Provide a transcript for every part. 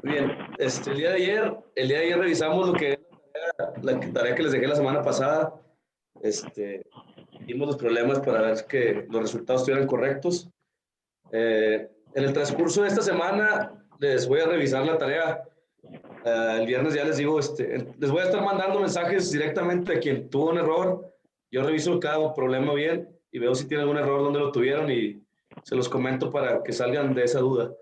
Muy bien, el día de ayer revisamos lo que es la tarea que les dejé la semana pasada. Este, Vimos los problemas para ver que los resultados estuvieran correctos. En el transcurso de esta semana les voy a revisar la tarea. El viernes ya les digo, les voy a estar mandando mensajes directamente a quien tuvo un error. Yo reviso cada problema bien y veo si tiene algún error donde lo tuvieron y se los comento para que salgan de esa duda.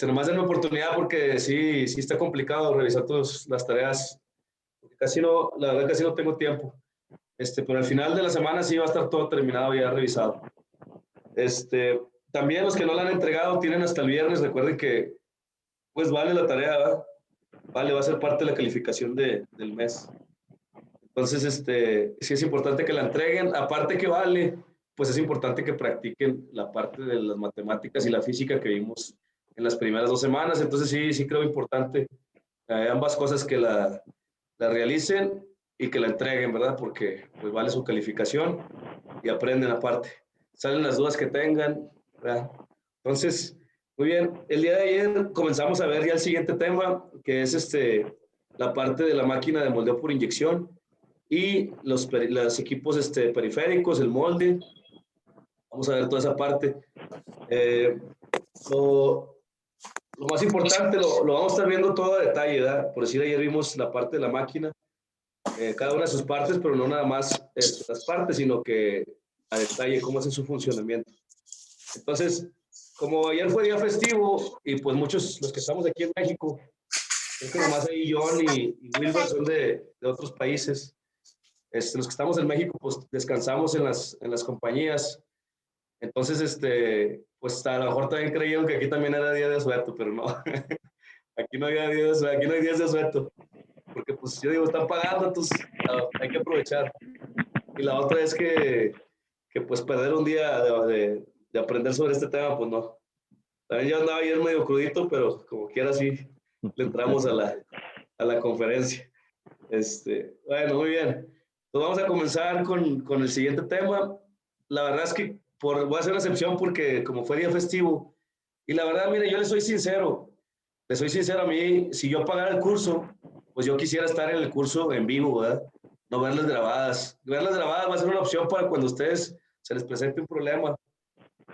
Nomás denme oportunidad porque sí está complicado revisar todas las tareas. Casi no, la verdad casi no tengo tiempo. Pero al final de la semana sí va a estar todo terminado y ya revisado. También los que no la han entregado tienen hasta el viernes. Recuerden que pues vale la tarea, ¿verdad? Vale, va a ser parte de la calificación del mes. Entonces, sí es importante que la entreguen. Aparte que vale, pues es importante que practiquen la parte de las matemáticas y la física que vimos en las primeras 2 semanas. Entonces, sí creo importante ambas cosas que la realicen y que la entreguen, ¿verdad? Porque pues vale su calificación y aprenden aparte. Salen las dudas que tengan, ¿verdad? Entonces, muy bien. El día de ayer comenzamos a ver ya el siguiente tema, que es la parte de la máquina de moldeo por inyección y los equipos periféricos, el molde. Vamos a ver toda esa parte. Eh, lo, lo más importante lo vamos a estar viendo todo a detalle, ¿verdad? Por decir, ayer vimos la parte de la máquina, cada una de sus partes, pero no nada más las partes, sino que a detalle cómo hace su funcionamiento. Entonces, como ayer fue día festivo y pues muchos, los que estamos aquí en México, creo que nomás ahí John y Wilber son de otros países. Los que estamos en México, pues descansamos en las compañías. Entonces, pues a lo mejor también creyeron que aquí también era día de asueto, pero no. Aquí no había día de asueto, aquí no hay días de asueto. Porque pues yo digo, están pagando, entonces hay que aprovechar. Y la otra es que pues perder un día de aprender sobre este tema, pues no. También yo andaba ayer medio crudito, pero como quiera sí le entramos a la conferencia. Bueno, muy bien. Entonces vamos a comenzar con el siguiente tema. La verdad es que voy a hacer una excepción porque como fue día festivo, y la verdad, mire, yo le soy sincero a mí, si yo pagara el curso, pues yo quisiera estar en el curso en vivo, ¿verdad? No verlas grabadas. Verlas grabadas va a ser una opción para cuando a ustedes se les presente un problema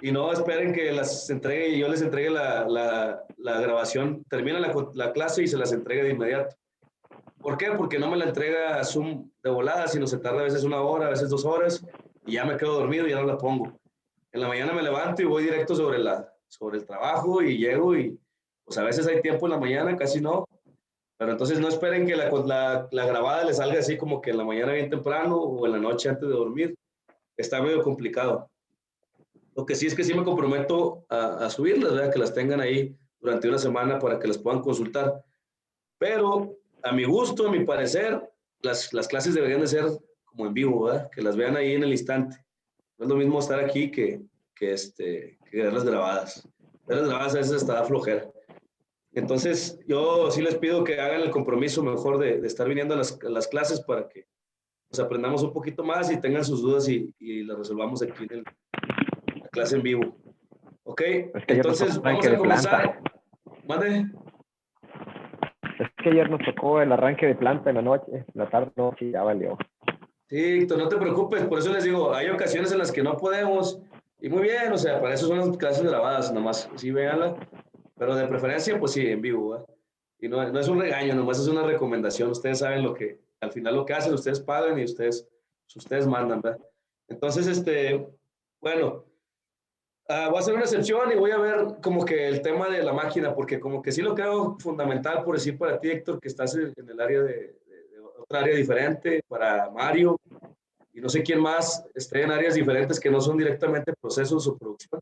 y no esperen que las entregue y yo les entregue la grabación, termina la clase y se las entregue de inmediato. ¿Por qué? Porque no me la entrega Zoom de volada, sino se tarda a veces 1 hora, a veces 2 horas, y ya me quedo dormido y ya no la pongo. En la mañana me levanto y voy directo sobre el trabajo y llego y pues a veces hay tiempo en la mañana, casi no, pero entonces no esperen que la grabada le salga así como que en la mañana bien temprano o en la noche antes de dormir. Está medio complicado. Lo que sí es que sí me comprometo a subirlas, ¿verdad? Que las tengan ahí durante una semana para que las puedan consultar. Pero a mi gusto, a mi parecer, las clases deberían de ser como en vivo, ¿verdad? Que las vean ahí en el instante. No es lo mismo estar aquí que verlas grabadas. Verlas grabadas a veces hasta da flojera. Entonces, yo sí les pido que hagan el compromiso mejor de estar viniendo a las clases para que pues, aprendamos un poquito más y tengan sus dudas y las resolvamos aquí en la clase en vivo. ¿Ok? Es que ayer nos tocó Entonces, vamos arranque a de comenzar. planta. ¿Mande? Es que ayer nos tocó el arranque de planta en la noche, en la tarde, noche, ya valió. Sí, Víctor, no te preocupes, por eso les digo, hay ocasiones en las que no podemos, y muy bien, o sea, para eso son las clases grabadas, nomás, sí, véanla, pero de preferencia, pues sí, en vivo, ¿verdad? Y no es un regaño, nomás es una recomendación, ustedes saben al final lo que hacen, ustedes pagan y ustedes mandan, ¿verdad? Entonces, bueno, voy a hacer una excepción y voy a ver como que el tema de la máquina, porque como que sí lo creo fundamental, por decir para ti, Héctor, que estás en el área de otra área diferente, para Mario, y no sé quién más esté en áreas diferentes que no son directamente procesos o producción,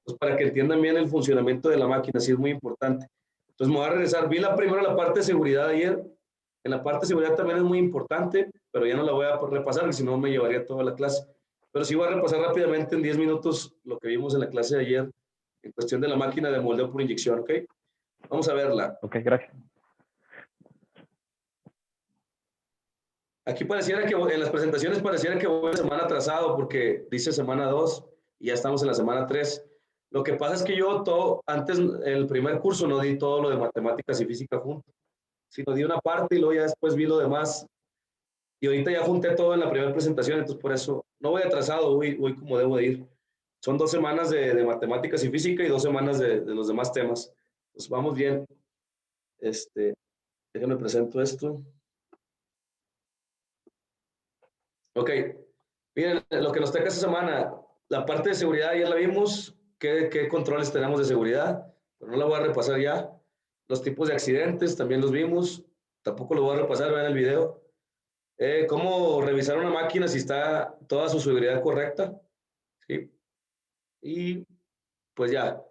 pues para que entiendan bien el funcionamiento de la máquina, sí es muy importante. Entonces me voy a regresar, primero la parte de seguridad ayer, en la parte de seguridad también es muy importante, pero ya no la voy a repasar, porque si no me llevaría toda la clase. Pero sí voy a repasar rápidamente en 10 minutos lo que vimos en la clase de ayer en cuestión de la máquina de moldeo por inyección, ¿ok? Vamos a verla. Ok, gracias. Aquí pareciera que en las presentaciones pareciera que voy a semana atrasado porque dice semana 2 y ya estamos en la semana 3. Lo que pasa es que yo todo, antes, el primer curso no di todo lo de matemáticas y física junto, sino di una parte y luego ya después vi lo demás. Y ahorita ya junté todo en la primera presentación, entonces por eso no voy atrasado, voy como debo de ir. Son 2 semanas de matemáticas y física y 2 semanas de los demás temas. Pues vamos bien. Déjenme presento esto. Ok, miren, lo que nos toca esta semana, la parte de seguridad ya la vimos, qué controles tenemos de seguridad, pero no la voy a repasar ya. Los tipos de accidentes también los vimos, tampoco lo voy a repasar, vean el video. Cómo revisar una máquina si está toda su seguridad correcta, ¿sí? Y pues ya,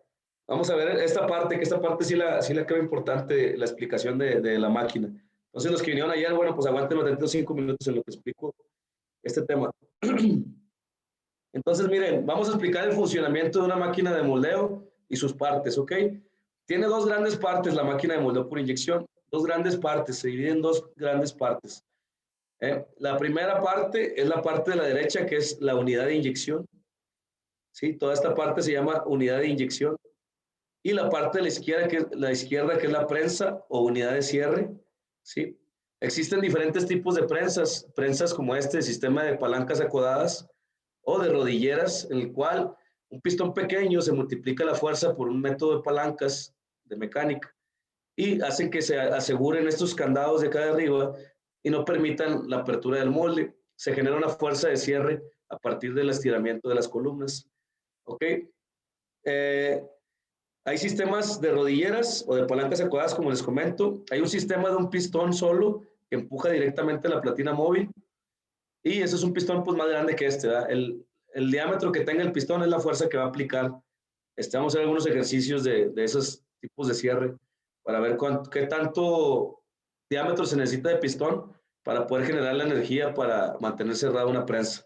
vamos a ver esta parte, que esta parte sí la creo importante, la explicación de la máquina. Entonces los que vinieron ayer, bueno, pues aguántenme atentos 5 minutos en lo que explico este tema. Entonces, miren, vamos a explicar el funcionamiento de una máquina de moldeo y sus partes, ¿ok? Tiene dos grandes partes la máquina de moldeo por inyección, dos grandes partes, se divide en dos grandes partes. La primera parte es la parte de la derecha, que es la unidad de inyección, ¿sí? Toda esta parte se llama unidad de inyección. Y la parte de la izquierda, que es la prensa o unidad de cierre, ¿sí? Existen diferentes tipos de prensas como este, sistema de palancas acodadas, o de rodilleras, en el cual un pistón pequeño se multiplica la fuerza por un método de palancas de mecánica y hacen que se aseguren estos candados de acá de arriba y no permitan la apertura del molde. Se genera una fuerza de cierre a partir del estiramiento de las columnas. ¿Ok? Eh, Hay sistemas de rodilleras o de palancas acodadas, como les comento. Hay un sistema de un pistón solo que empuja directamente la platina móvil y ese es un pistón pues más grande que este, ¿verdad? El diámetro que tenga el pistón es la fuerza que va a aplicar. Vamos a hacer algunos ejercicios de esos tipos de cierre para ver qué tanto diámetro se necesita de pistón para poder generar la energía para mantener cerrada una prensa.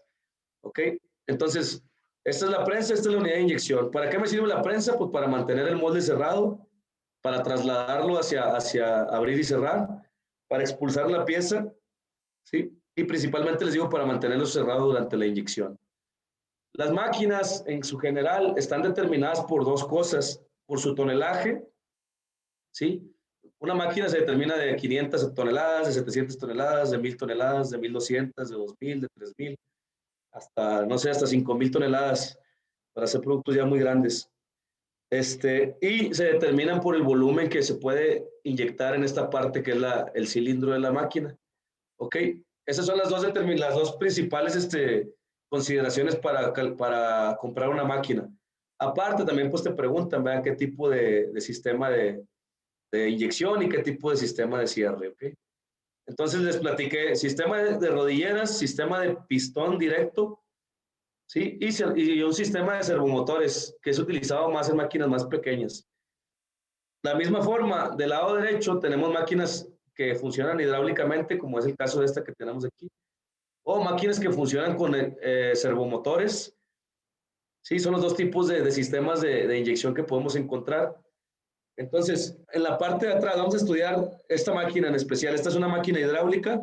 ¿Ok? Entonces, esta es la prensa, esta es la unidad de inyección. ¿Para qué me sirve la prensa? Pues para mantener el molde cerrado, para trasladarlo hacia abrir y cerrar, para expulsar la pieza, ¿sí? Y principalmente les digo para mantenerlo cerrado durante la inyección. Las máquinas en su general están determinadas por dos cosas, por su tonelaje, ¿sí? Una máquina se determina de 500 toneladas, de 700 toneladas, de 1000 toneladas, de 1200, de 2000, de 3000, hasta, no sé, hasta 5000 toneladas para hacer productos ya muy grandes. Y se determinan por el volumen que se puede inyectar en esta parte que es el cilindro de la máquina. ¿Ok? Esas son las dos principales consideraciones para comprar una máquina. Aparte, también pues te preguntan, vean qué tipo de sistema de inyección y qué tipo de sistema de cierre, ¿ok? Entonces les platiqué sistema de rodilleras, sistema de pistón directo, ¿sí? Y un sistema de servomotores que es utilizado más en máquinas más pequeñas. La misma forma, del lado derecho tenemos máquinas que funcionan hidráulicamente, como es el caso de esta que tenemos aquí, o máquinas que funcionan con servomotores. Sí, son los dos tipos de sistemas de inyección que podemos encontrar. Entonces, en la parte de atrás vamos a estudiar esta máquina en especial. Esta es una máquina hidráulica,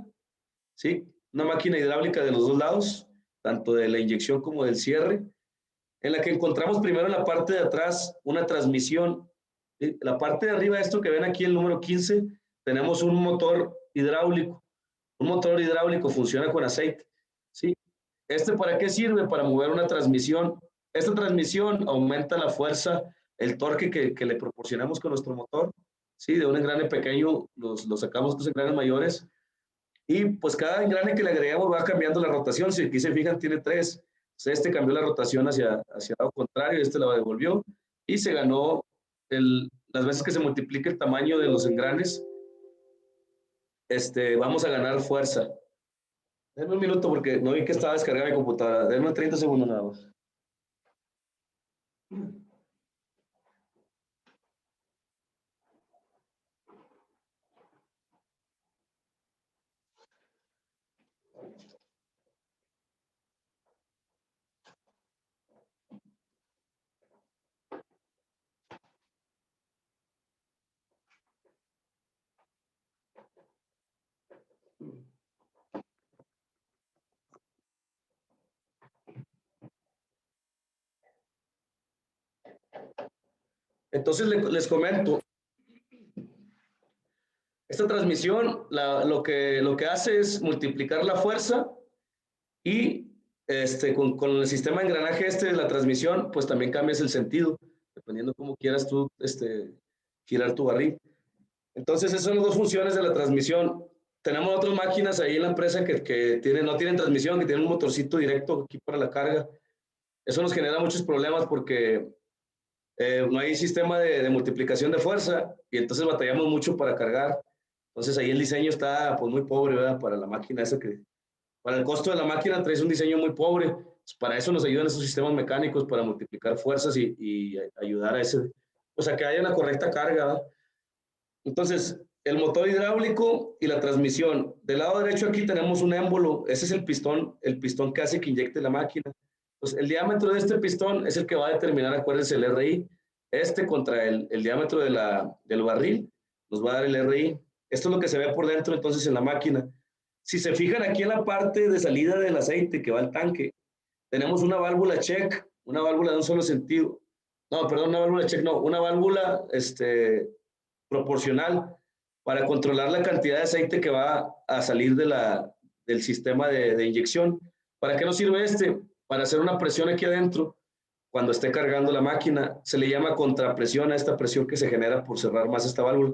¿sí? Una máquina hidráulica de los dos lados, tanto de la inyección como del cierre, en la que encontramos primero en la parte de atrás una transmisión. ¿Sí? La parte de arriba, esto que ven aquí, el número 15, tenemos un motor hidráulico. Un motor hidráulico funciona con aceite, ¿sí? ¿Para qué sirve? Para mover una transmisión. Esta transmisión aumenta la fuerza, el torque que le proporcionamos con nuestro motor, ¿sí? De un engrane pequeño los sacamos dos engranes mayores y pues cada engrane que le agregamos va cambiando la rotación. Si aquí se fijan, tiene tres. Entonces, cambió la rotación hacia el lado contrario, la devolvió y se ganó las veces que se multiplique el tamaño de los engranes, vamos a ganar fuerza. Denme un minuto porque no vi que estaba descargada mi computadora. Denme 30 segundos nada más. Entonces les comento, esta transmisión lo que hace es multiplicar la fuerza y con el sistema de engranaje de la transmisión, pues también cambias el sentido, dependiendo cómo quieras tú girar tu barril. Entonces, esas son las dos funciones de la transmisión. Tenemos otras máquinas ahí en la empresa que no tienen transmisión, que tienen un motorcito directo aquí para la carga. Eso nos genera muchos problemas porque no hay sistema de multiplicación de fuerza y entonces batallamos mucho para cargar. Entonces ahí el diseño está pues muy pobre, ¿verdad? Para la máquina esa para el costo de la máquina traes un diseño muy pobre. Pues para eso nos ayudan esos sistemas mecánicos para multiplicar fuerzas y ayudar a pues a que haya una correcta carga, ¿verdad? Entonces, el motor hidráulico y la transmisión. Del lado derecho aquí tenemos un émbolo. Ese es el pistón que hace que inyecte la máquina. Pues el diámetro de este pistón es el que va a determinar, acuérdense, el RI. Contra el diámetro del barril nos va a dar el RI. Esto es lo que se ve por dentro entonces en la máquina. Si se fijan aquí en la parte de salida del aceite que va al tanque, tenemos una válvula check, una válvula de un solo sentido. No, perdón, una válvula check, no, una válvula proporcional para controlar la cantidad de aceite que va a salir del sistema de inyección. ¿Para qué nos sirve Para hacer una presión aquí adentro cuando esté cargando la máquina. Se le llama contrapresión a esta presión que se genera por cerrar más esta válvula.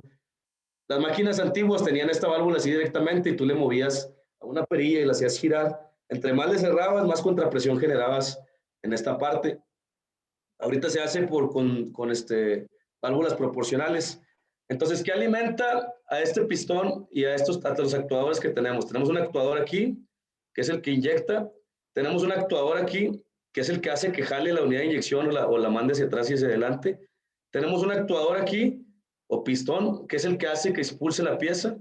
Las máquinas antiguas tenían esta válvula así directamente y tú le movías a una perilla y la hacías girar. Entre más le cerrabas, más contrapresión generabas en esta parte. Ahorita se hace con válvulas proporcionales. Entonces, ¿qué alimenta a este pistón y a los actuadores que tenemos? Tenemos un actuador aquí, que es el que inyecta. Tenemos un actuador aquí, que es el que hace que jale la unidad de inyección o la mande hacia atrás y hacia adelante. Tenemos un actuador aquí, o pistón, que es el que hace que expulse la pieza.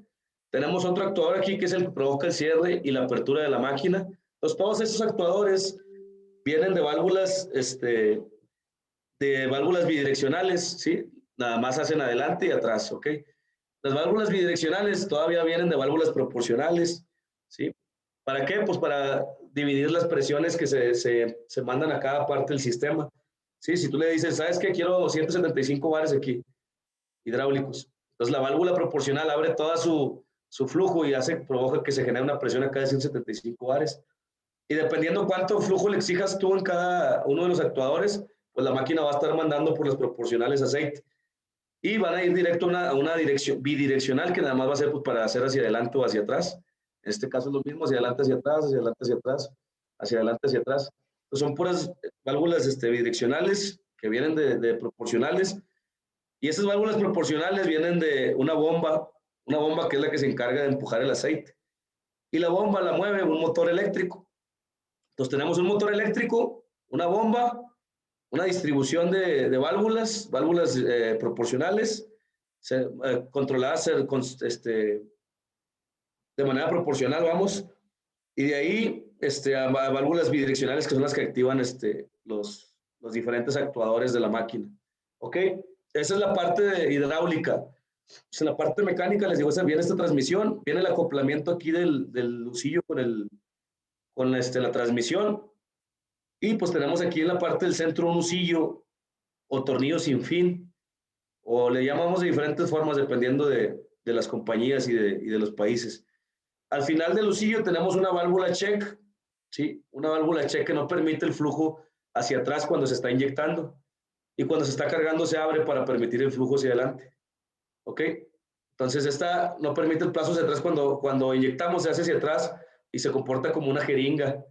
Tenemos otro actuador aquí, que es el que provoca el cierre y la apertura de la máquina. Entonces, todos esos actuadores vienen de válvulas bidireccionales, ¿sí? Nada más hacen adelante y atrás, ¿ok? Las válvulas bidireccionales todavía vienen de válvulas proporcionales, ¿sí? ¿Para qué? Pues para dividir las presiones que se mandan a cada parte del sistema, ¿sí? Si tú le dices, ¿sabes qué? Quiero 275 bares aquí, hidráulicos. Entonces la válvula proporcional abre toda su flujo y provoca que se genere una presión acá de 175 bares. Y dependiendo cuánto flujo le exijas tú en cada uno de los actuadores, pues la máquina va a estar mandando por las proporcionales aceite. Y van a ir directo a una dirección bidireccional que nada más va a ser pues, para hacer hacia adelante o hacia atrás. En este caso es lo mismo, hacia adelante, hacia atrás, hacia adelante, hacia atrás, hacia adelante, hacia atrás. Pues son puras válvulas bidireccionales que vienen de proporcionales. Y esas válvulas proporcionales vienen de una bomba que es la que se encarga de empujar el aceite. Y la bomba la mueve un motor eléctrico. Entonces tenemos un motor eléctrico, una bomba, una distribución de válvulas proporcionales, controladas de manera proporcional, vamos, y de ahí a válvulas bidireccionales que son las que activan los diferentes actuadores de la máquina. ¿Ok? Esa es la parte hidráulica. Pues en la parte mecánica, les digo, viene esta transmisión, viene el acoplamiento aquí del lucillo con la transmisión. Y pues tenemos aquí en la parte del centro un usillo o tornillo sin fin, o le llamamos de diferentes formas dependiendo de las compañías y de los países. Al final del usillo tenemos una válvula check, ¿sí? Una válvula check que no permite el flujo hacia atrás cuando se está inyectando. Y cuando se está cargando se abre para permitir el flujo hacia adelante. ¿Ok? Entonces esta no permite el paso hacia atrás cuando inyectamos, se hace hacia atrás y se comporta como una jeringa,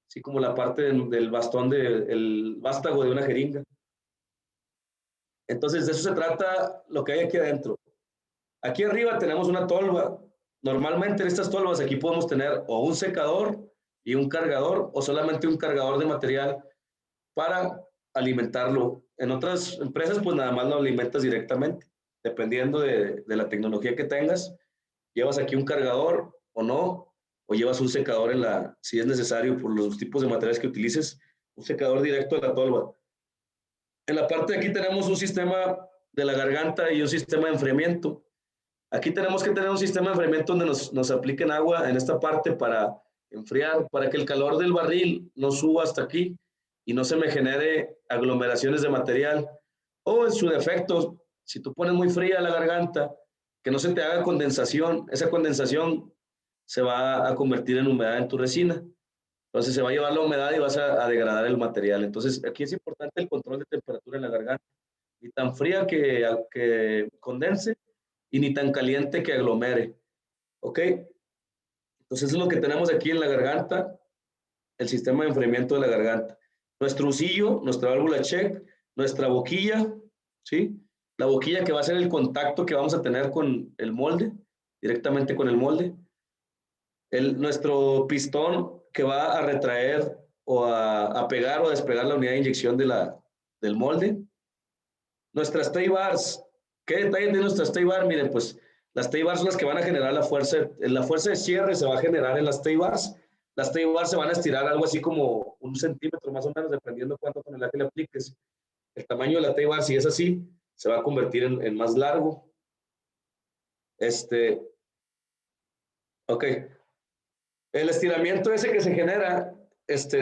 así como la parte del bastón, el vástago de una jeringa. Entonces, de eso se trata lo que hay aquí adentro. Aquí arriba tenemos una tolva. Normalmente en estas tolvas aquí podemos tener o un secador y un cargador o solamente un cargador de material para alimentarlo. En otras empresas, pues nada más lo alimentas directamente, dependiendo de la tecnología que tengas. Llevas aquí un cargador o no, o llevas un secador si es necesario por los tipos de materiales que utilices, un secador directo de la tolva. En la parte de aquí tenemos un sistema de la garganta y un sistema de enfriamiento. Aquí tenemos que tener un sistema de enfriamiento donde nos apliquen agua en esta parte para enfriar, para que el calor del barril no suba hasta aquí y no se me genere aglomeraciones de material. O en su defecto, si tú pones muy fría la garganta, que no se te haga condensación, esa condensación se va a convertir en humedad en tu resina. Entonces se va a llevar la humedad y vas a degradar el material. Entonces aquí es importante el control de temperatura en la garganta. Ni tan fría que condense y ni tan caliente que aglomere. ¿Ok? Entonces eso es lo que tenemos aquí en la garganta, el sistema de enfriamiento de la garganta. Nuestro husillo, nuestra válvula check, nuestra boquilla, ¿sí? La boquilla que va a ser el contacto que vamos a tener con el molde, directamente con el molde. Nuestro pistón que va a retraer o a pegar o a despegar la unidad de inyección del molde. Nuestras T-bars, ¿qué detalle tiene nuestras T-bars? Miren, pues las T-bars son las que van a generar la fuerza de cierre se va a generar en las T-bars. Las T-bars se van a estirar algo así como 1 centímetro más o menos, dependiendo cuánto tonelaje le apliques. El tamaño de la T-bar, si es así, se va a convertir en más largo. Ok. El estiramiento ese que se genera,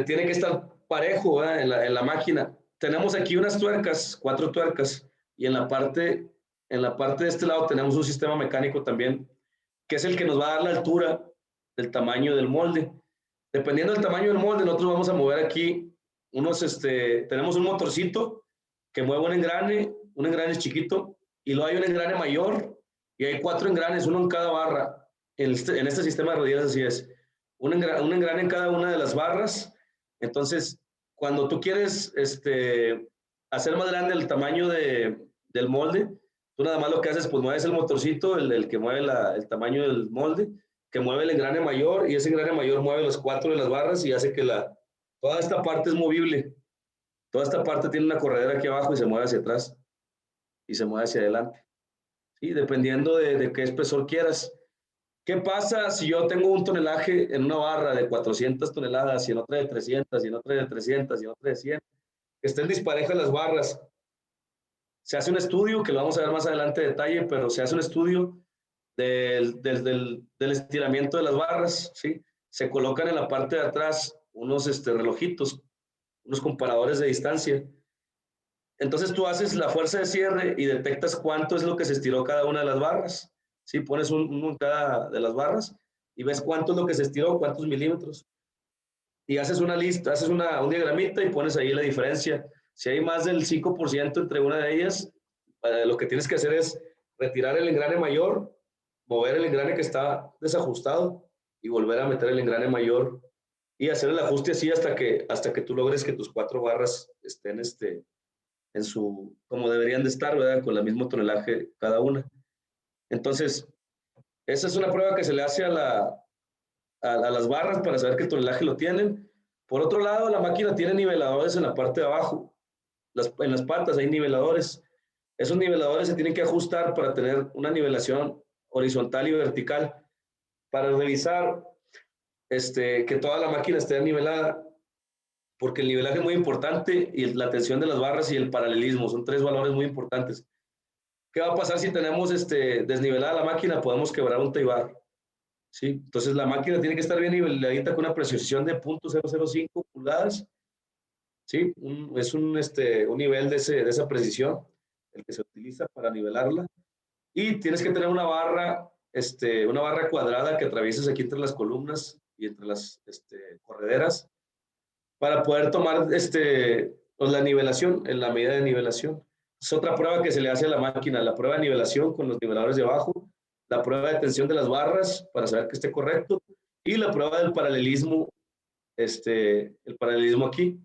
tiene que estar parejo, ¿verdad? En la máquina. Tenemos aquí unas tuercas, 4 tuercas, y en la parte de este lado tenemos un sistema mecánico también, que es el que nos va a dar la altura del tamaño del molde. Dependiendo del tamaño del molde, nosotros vamos a mover aquí tenemos un motorcito que mueve un engrane chiquito, y luego hay un engrane mayor, y hay 4 engranes, uno en cada barra. En este sistema de rodillas así es. Un engrane en cada una de las barras. Entonces, cuando tú quieres hacer más grande el tamaño del molde, tú nada más lo que haces, pues mueves el motorcito, el que mueve el tamaño del molde, que mueve el engrane mayor, y ese engrane mayor mueve los 4 de las barras y hace que toda esta parte es movible. Toda esta parte tiene una corredera aquí abajo y se mueve hacia atrás y se mueve hacia adelante. ¿Sí? Dependiendo de qué espesor quieras. ¿Qué pasa si yo tengo un tonelaje en una barra de 400 toneladas y en otra de 300 y en otra de 300 y en otra de 100? Que estén disparejas las barras. Se hace un estudio, que lo vamos a ver más adelante en detalle, pero se hace un estudio del estiramiento de las barras, ¿sí? Se colocan en la parte de atrás unos relojitos, unos comparadores de distancia. Entonces tú haces la fuerza de cierre y detectas cuánto es lo que se estiró cada una de las barras. ¿Sí? Pones uno en cada de las barras y ves cuánto es lo que se estiró, cuántos milímetros. Y haces una lista, haces un diagramita y pones ahí la diferencia. Si hay más del 5% entre una de ellas, lo que tienes que hacer es retirar el engrane mayor, mover el engrane que está desajustado y volver a meter el engrane mayor y hacer el ajuste así hasta que tú logres que tus 4 barras estén como deberían de estar, ¿verdad? Con el mismo tonelaje cada una. Entonces, esa es una prueba que se le hace a las barras para saber que el tonelaje lo tienen. Por otro lado, la máquina tiene niveladores en la parte de abajo. En las patas hay niveladores. Esos niveladores se tienen que ajustar para tener una nivelación horizontal y vertical, para revisar que toda la máquina esté nivelada, porque el nivelaje es muy importante y la tensión de las barras y el paralelismo son 3 valores muy importantes. ¿Qué va a pasar si tenemos desnivelada la máquina? Podemos quebrar un T-bar. ¿Sí? Entonces la máquina tiene que estar bien niveladita con una precisión de 0.005 pulgadas. ¿Sí? Es un nivel de esa precisión el que se utiliza para nivelarla. Y tienes que tener una barra cuadrada que atravieses aquí entre las columnas y entre las correderas para poder tomar pues la nivelación, en la medida de nivelación. Es otra prueba que se le hace a la máquina, la prueba de nivelación con los niveladores de abajo, la prueba de tensión de las barras para saber que esté correcto y la prueba del paralelismo, el paralelismo aquí.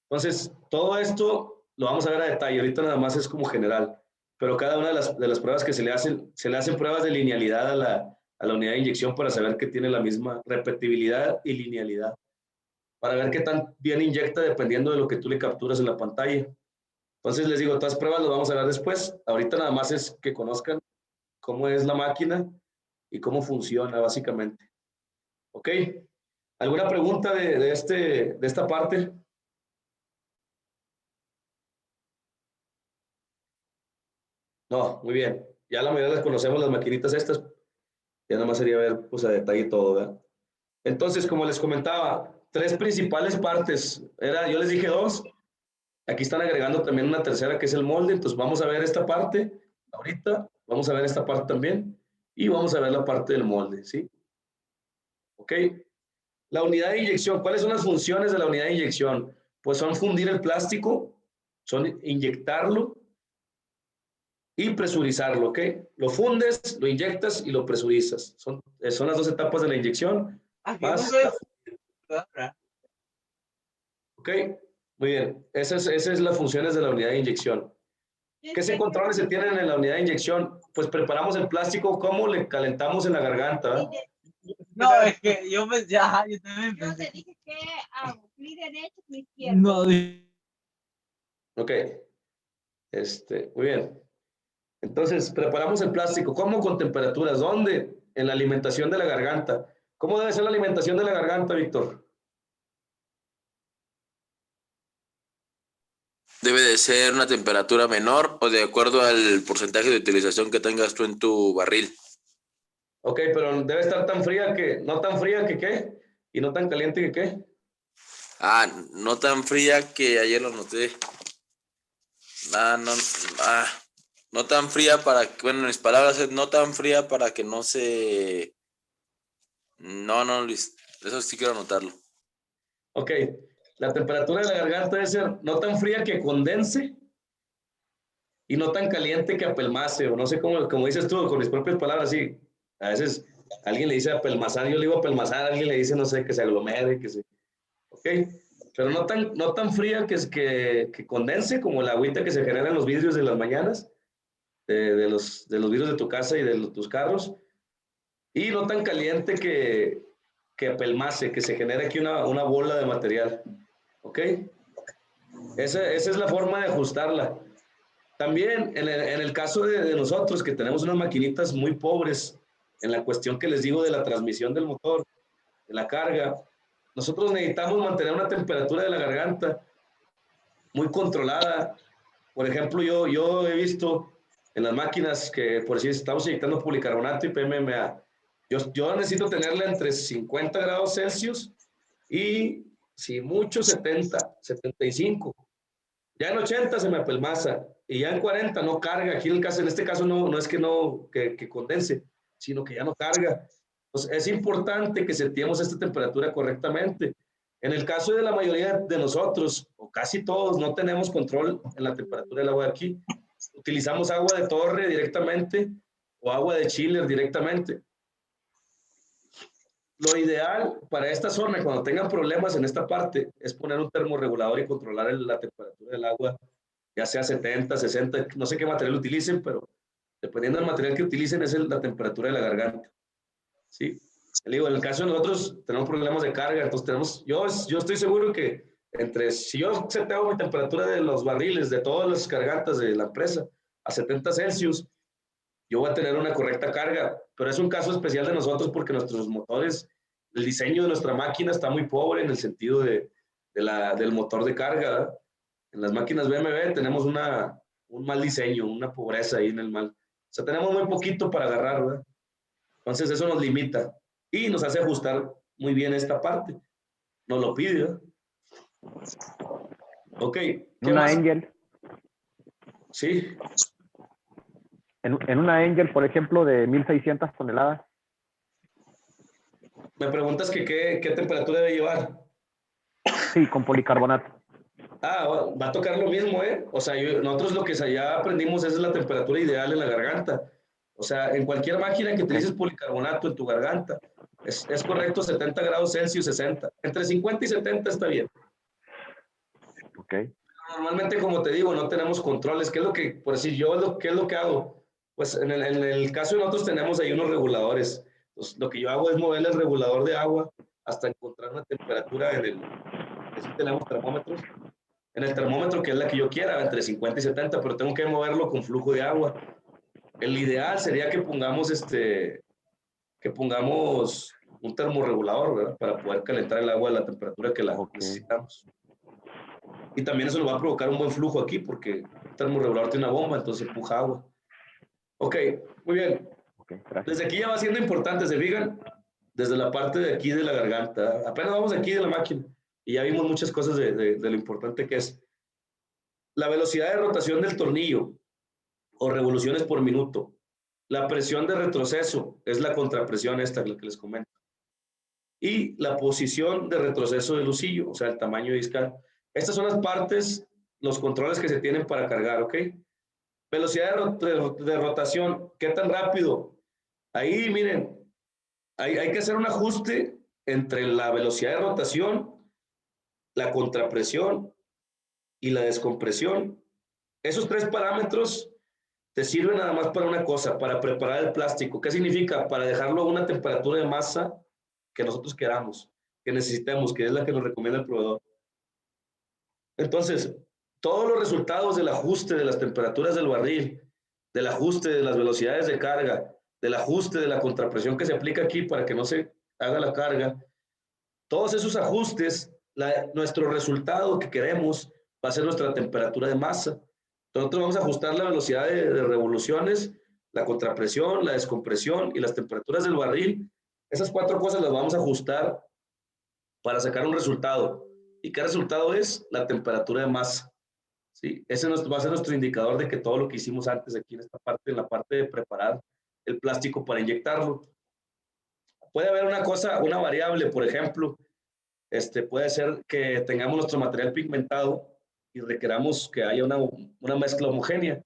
Entonces, todo esto lo vamos a ver a detalle, ahorita nada más es como general, pero cada una de las pruebas que se le hacen pruebas de linealidad a la unidad de inyección para saber que tiene la misma repetibilidad y linealidad, para ver qué tan bien inyecta dependiendo de lo que tú le capturas en la pantalla. Entonces les digo, todas las pruebas las vamos a ver después. Ahorita nada más es que conozcan cómo es la máquina y cómo funciona básicamente. ¿Ok? ¿Alguna pregunta de esta parte? No, muy bien. Ya la mayoría las conocemos, las maquinitas estas. Ya nada más sería ver pues a detalle todo, ¿verdad? Entonces, como les comentaba, 3 principales partes. Yo les dije 2, Aquí están agregando también una tercera que es el molde, entonces vamos a ver esta parte ahorita, vamos a ver esta parte también y vamos a ver la parte del molde, ¿sí? ¿Ok? La unidad de inyección, ¿cuáles son las funciones de la unidad de inyección? Pues son fundir el plástico, son inyectarlo y presurizarlo, ¿ok? Lo fundes, lo inyectas y lo presurizas. Son las dos etapas de la inyección. Más, ¿ok? Muy bien. Esas es las funciones de la unidad de inyección. ¿Qué se controles se tienen en la unidad de inyección? Pues preparamos el plástico, ¿cómo le calentamos en la garganta? ¿Verdad? No, es que yo pensé, ya, yo también Yo pensé. te dije que hago clic derecho, clic izquierdo. No, Ok. Muy bien. Entonces, preparamos el plástico. ¿Cómo? Con temperaturas. ¿Dónde? En la alimentación de la garganta. ¿Cómo debe ser la alimentación de la garganta, Víctor? Debe de ser una temperatura menor o de acuerdo al porcentaje de utilización que tengas tú en tu barril. Ok, pero debe estar tan fría que, no tan fría que qué, y no tan caliente que qué. Ah, no tan fría que ayer lo noté. Ah, no, no tan fría para que, bueno, en mis palabras es no tan fría para que no se... No, Luis, eso sí quiero anotarlo. Ok, la temperatura de la garganta debe ser no tan fría que condense y no tan caliente que apelmace, o no sé cómo, como dices tú, con mis propias palabras, sí. A veces alguien le dice apelmazar, yo le digo apelmazar, alguien le dice, no sé, que se aglomere, que se... Ok, pero no tan fría que condense como el agüita que se genera en los vidrios de las mañanas, de los vidrios de tu casa y de tus carros, y no tan caliente que apelmace, que se genere aquí una bola de material. ¿Ok? Esa es la forma de ajustarla. También en el caso de nosotros, que tenemos unas maquinitas muy pobres en la cuestión que les digo de la transmisión del motor, de la carga, nosotros necesitamos mantener una temperatura de la garganta muy controlada. Por ejemplo, yo he visto en las máquinas que, por si estamos inyectando policarbonato y PMMA, yo necesito tenerla entre 50 grados Celsius y, si mucho, 75. Ya en 80 se me apelmaza y ya en 40 no carga. Aquí en este caso no es que no que condense, sino que ya no carga. Pues es importante que setemos esta temperatura correctamente. En el caso de la mayoría de nosotros, o casi todos, no tenemos control en la temperatura del agua de aquí. Utilizamos agua de torre directamente o agua de chiller directamente. Lo ideal para esta zona, cuando tengan problemas en esta parte, es poner un termorregulador y controlar la temperatura del agua, ya sea 70, 60, no sé qué material utilicen, pero dependiendo del material que utilicen es la temperatura de la garganta. ¿Sí? Le digo, en el caso de nosotros tenemos problemas de carga, entonces yo estoy seguro que si yo seteo mi temperatura de los barriles, de todas las gargantas de la empresa, a 70 Celsius, yo voy a tener una correcta carga, pero es un caso especial de nosotros porque nuestros motores, el diseño de nuestra máquina está muy pobre en el sentido del motor de carga. ¿Verdad? En las máquinas BMW tenemos un mal diseño, una pobreza ahí en el mal. O sea, tenemos muy poquito para agarrar, ¿verdad? Entonces eso nos limita y nos hace ajustar muy bien esta parte. Nos lo pide, ¿verdad? Ok, ¿qué Una más? Angel, Sí, en una Angel, por ejemplo, de 1600 toneladas. me preguntas que qué temperatura debe llevar. Sí, con policarbonato. Va a tocar lo mismo, ¿eh? O sea, nosotros lo que ya aprendimos es la temperatura ideal en la garganta. O sea, en cualquier máquina que utilices policarbonato en tu garganta, es correcto 70 grados Celsius, 60. Entre 50 y 70 está bien. Ok. Normalmente, como te digo, no tenemos controles. ¿Qué es lo que, por decir qué es lo que hago? Pues en el caso de nosotros tenemos ahí unos reguladores. Entonces, lo que yo hago es mover el regulador de agua hasta encontrar una temperatura sí tenemos termómetros, en el termómetro que es la que yo quiera, entre 50 y 70, pero tengo que moverlo con flujo de agua. El ideal sería que pongamos un termorregulador, ¿verdad? Para poder calentar el agua a la temperatura que la necesitamos. Y también eso nos va a provocar un buen flujo aquí, porque el termorregulador tiene una bomba, entonces empuja agua. Ok, muy bien. Okay, gracias. Desde aquí ya va siendo importante, ¿se fijan? Desde la parte de aquí de la garganta. Apenas vamos aquí de la máquina y ya vimos muchas cosas de lo importante que es. la velocidad de rotación del tornillo o revoluciones por minuto. La presión de retroceso es la contrapresión esta, la que les comento. Y la posición de retroceso del husillo, o sea, el tamaño discal. Estas son las partes, los controles que se tienen para cargar, ¿ok? Velocidad de rotación, ¿qué tan rápido? Ahí, miren, hay que hacer un ajuste entre la velocidad de rotación, la contrapresión y la descompresión. Esos 3 parámetros te sirven nada más para una cosa, para preparar el plástico. ¿Qué significa? Para dejarlo a una temperatura de masa que nosotros queramos, que necesitemos, que es la que nos recomienda el proveedor. Entonces, todos los resultados del ajuste de las temperaturas del barril, del ajuste de las velocidades de carga, del ajuste de la contrapresión que se aplica aquí para que no se haga la carga, todos esos ajustes, nuestro resultado que queremos va a ser nuestra temperatura de masa. Nosotros vamos a ajustar la velocidad de revoluciones, la contrapresión, la descompresión y las temperaturas del barril. Esas 4 cosas las vamos a ajustar para sacar un resultado. ¿Y qué resultado es? La temperatura de masa. ¿Sí? Ese va a ser nuestro indicador de que todo lo que hicimos antes aquí en esta parte, en la parte de preparar el plástico para inyectarlo. Puede haber una cosa, una variable, por ejemplo, puede ser que tengamos nuestro material pigmentado y requeramos que haya una mezcla homogénea.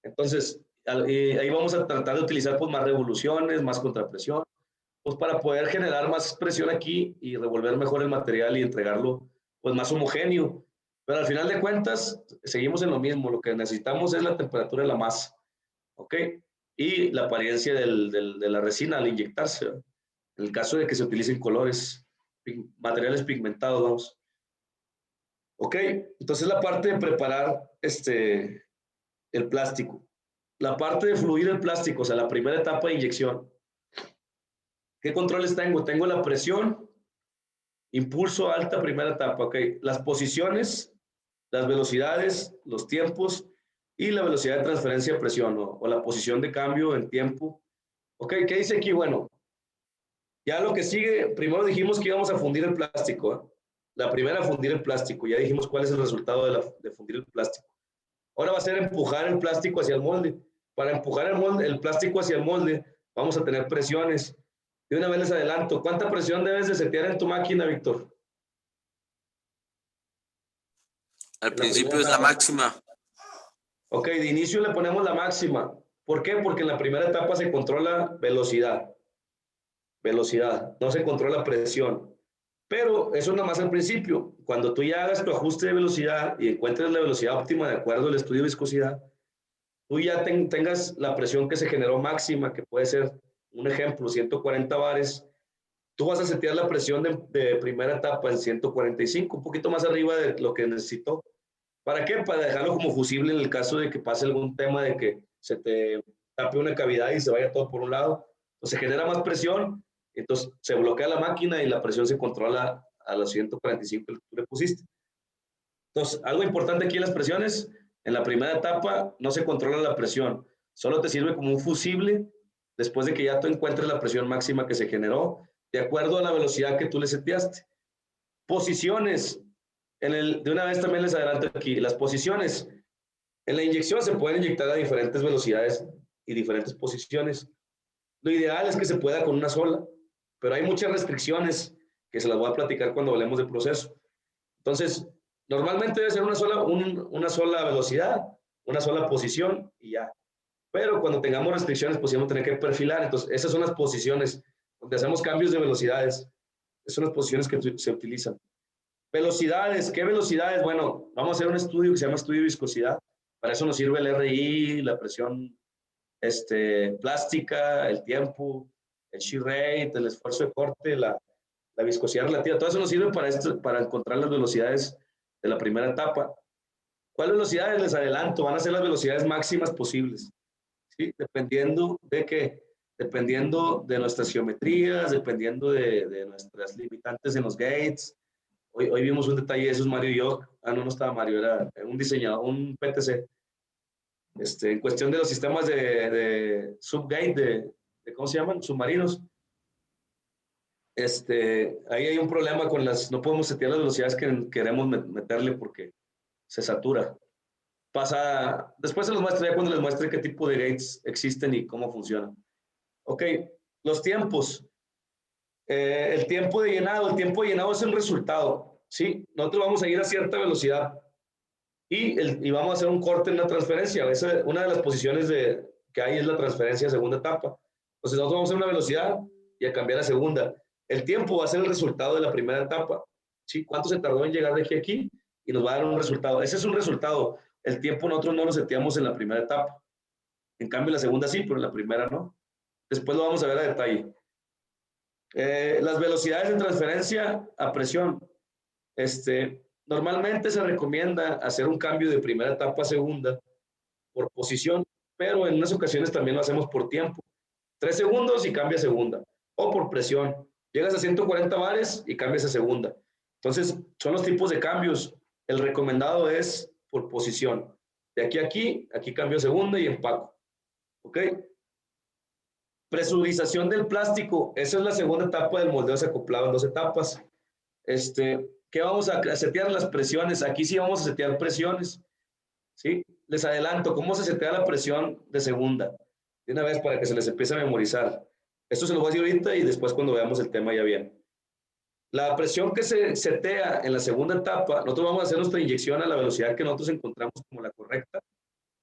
Entonces, ahí vamos a tratar de utilizar pues, más revoluciones, más contrapresión, pues para poder generar más presión aquí y revolver mejor el material y entregarlo pues más homogéneo. Pero al final de cuentas, seguimos en lo mismo. Lo que necesitamos es la temperatura de la masa, ¿ok? Y la apariencia de la resina al inyectarse, ¿verdad? En el caso de que se utilicen colores, materiales pigmentados, vamos. Ok, entonces la parte de preparar el plástico. La parte de fluir el plástico, o sea, la primera etapa de inyección. ¿Qué controles tengo? Tengo la presión, impulso alta, primera etapa, ok. Las posiciones, las velocidades, los tiempos y la velocidad de transferencia de presión o la posición de cambio en tiempo. Ok, ¿qué dice aquí? Bueno, ya lo que sigue, primero dijimos que íbamos a fundir el plástico, ¿eh? La primera, fundir el plástico. Ya dijimos cuál es el resultado de fundir el plástico. Ahora va a ser empujar el plástico hacia el molde. Para empujar el plástico hacia el molde, vamos a tener presiones. De una vez les adelanto, ¿cuánta presión debes de setear en tu máquina, Víctor? Al principio es la máxima. Ok, de inicio le ponemos la máxima. ¿Por qué? Porque en la primera etapa se controla velocidad. Velocidad, no se controla presión. Pero eso nada más al principio. Cuando tú ya hagas tu ajuste de velocidad y encuentres la velocidad óptima de acuerdo al estudio de viscosidad, tú ya tengas la presión que se generó máxima, que puede ser, un ejemplo, 140 bares, tú vas a setear la presión de primera etapa en 145, un poquito más arriba de lo que necesitó. ¿Para qué? Para dejarlo como fusible en el caso de que pase algún tema de que se te tape una cavidad y se vaya todo por un lado. Entonces se genera más presión, entonces se bloquea la máquina y la presión se controla a los 145 que tú le pusiste. Entonces, algo importante aquí en las presiones, en la primera etapa no se controla la presión, solo te sirve como un fusible después de que ya tú encuentres la presión máxima que se generó, de acuerdo a la velocidad que tú le seteaste. Posiciones, de una vez también les adelanto aquí, las posiciones, en la inyección se pueden inyectar a diferentes velocidades y diferentes posiciones. Lo ideal es que se pueda con una sola, pero hay muchas restricciones que se las voy a platicar cuando hablemos del proceso. Entonces, normalmente debe ser una sola velocidad, una sola posición y ya. Pero cuando tengamos restricciones, pues vamos a tener que perfilar. Entonces, esas son las posiciones donde hacemos cambios de velocidades. Esas son las posiciones que se utilizan. Velocidades, ¿qué velocidades? Bueno, vamos a hacer un estudio que se llama estudio de viscosidad. Para eso nos sirve el RI, la presión plástica, el tiempo, el shear rate, el esfuerzo de corte, la viscosidad relativa. Todo eso nos sirve para encontrar las velocidades de la primera etapa. ¿Cuáles velocidades? Les adelanto, van a ser las velocidades máximas posibles, ¿sí? Dependiendo de nuestras geometrías, dependiendo de nuestras limitantes en los gates. Hoy vimos un detalle de esos, Mario y yo. No estaba Mario, era un diseñador, un PTC. En cuestión de los sistemas de subgate, ¿cómo se llaman? Submarinos. Ahí hay un problema con no podemos setear las velocidades que queremos meterle porque se satura. después se los muestra ya cuando les muestre qué tipo de gates existen y cómo funcionan. Ok, los tiempos. El tiempo de llenado es el resultado, ¿sí? Nosotros vamos a ir a cierta velocidad y vamos a hacer un corte en la transferencia. Una de las posiciones que hay es la transferencia a segunda etapa. Entonces nosotros vamos a hacer una velocidad y a cambiar a segunda. El tiempo va a ser el resultado de la primera etapa, ¿sí? ¿Cuánto se tardó en llegar de aquí a aquí? Y nos va a dar un resultado. Ese es un resultado. El tiempo nosotros no lo seteamos en la primera etapa. En cambio, la segunda sí, pero en la primera no. Después lo vamos a ver a detalle. Las velocidades de transferencia a presión. Normalmente se recomienda hacer un cambio de primera etapa a segunda por posición, pero en unas ocasiones también lo hacemos por tiempo. 3 segundos y cambia a segunda. O por presión. Llegas a 140 bares y cambias a segunda. Entonces, son los tipos de cambios. El recomendado es por posición. De aquí a aquí cambio a segunda y empaco. ¿Ok? Presurización del plástico. Esa es la segunda etapa del moldeo desacoplado en 2 etapas. ¿Qué vamos a setear? Las presiones. Aquí sí vamos a setear presiones. ¿Sí? Les adelanto, ¿cómo se setea la presión de segunda? De una vez para que se les empiece a memorizar. Esto se lo voy a decir ahorita y después cuando veamos el tema ya bien. La presión que se setea en la segunda etapa, nosotros vamos a hacer nuestra inyección a la velocidad que nosotros encontramos como la correcta.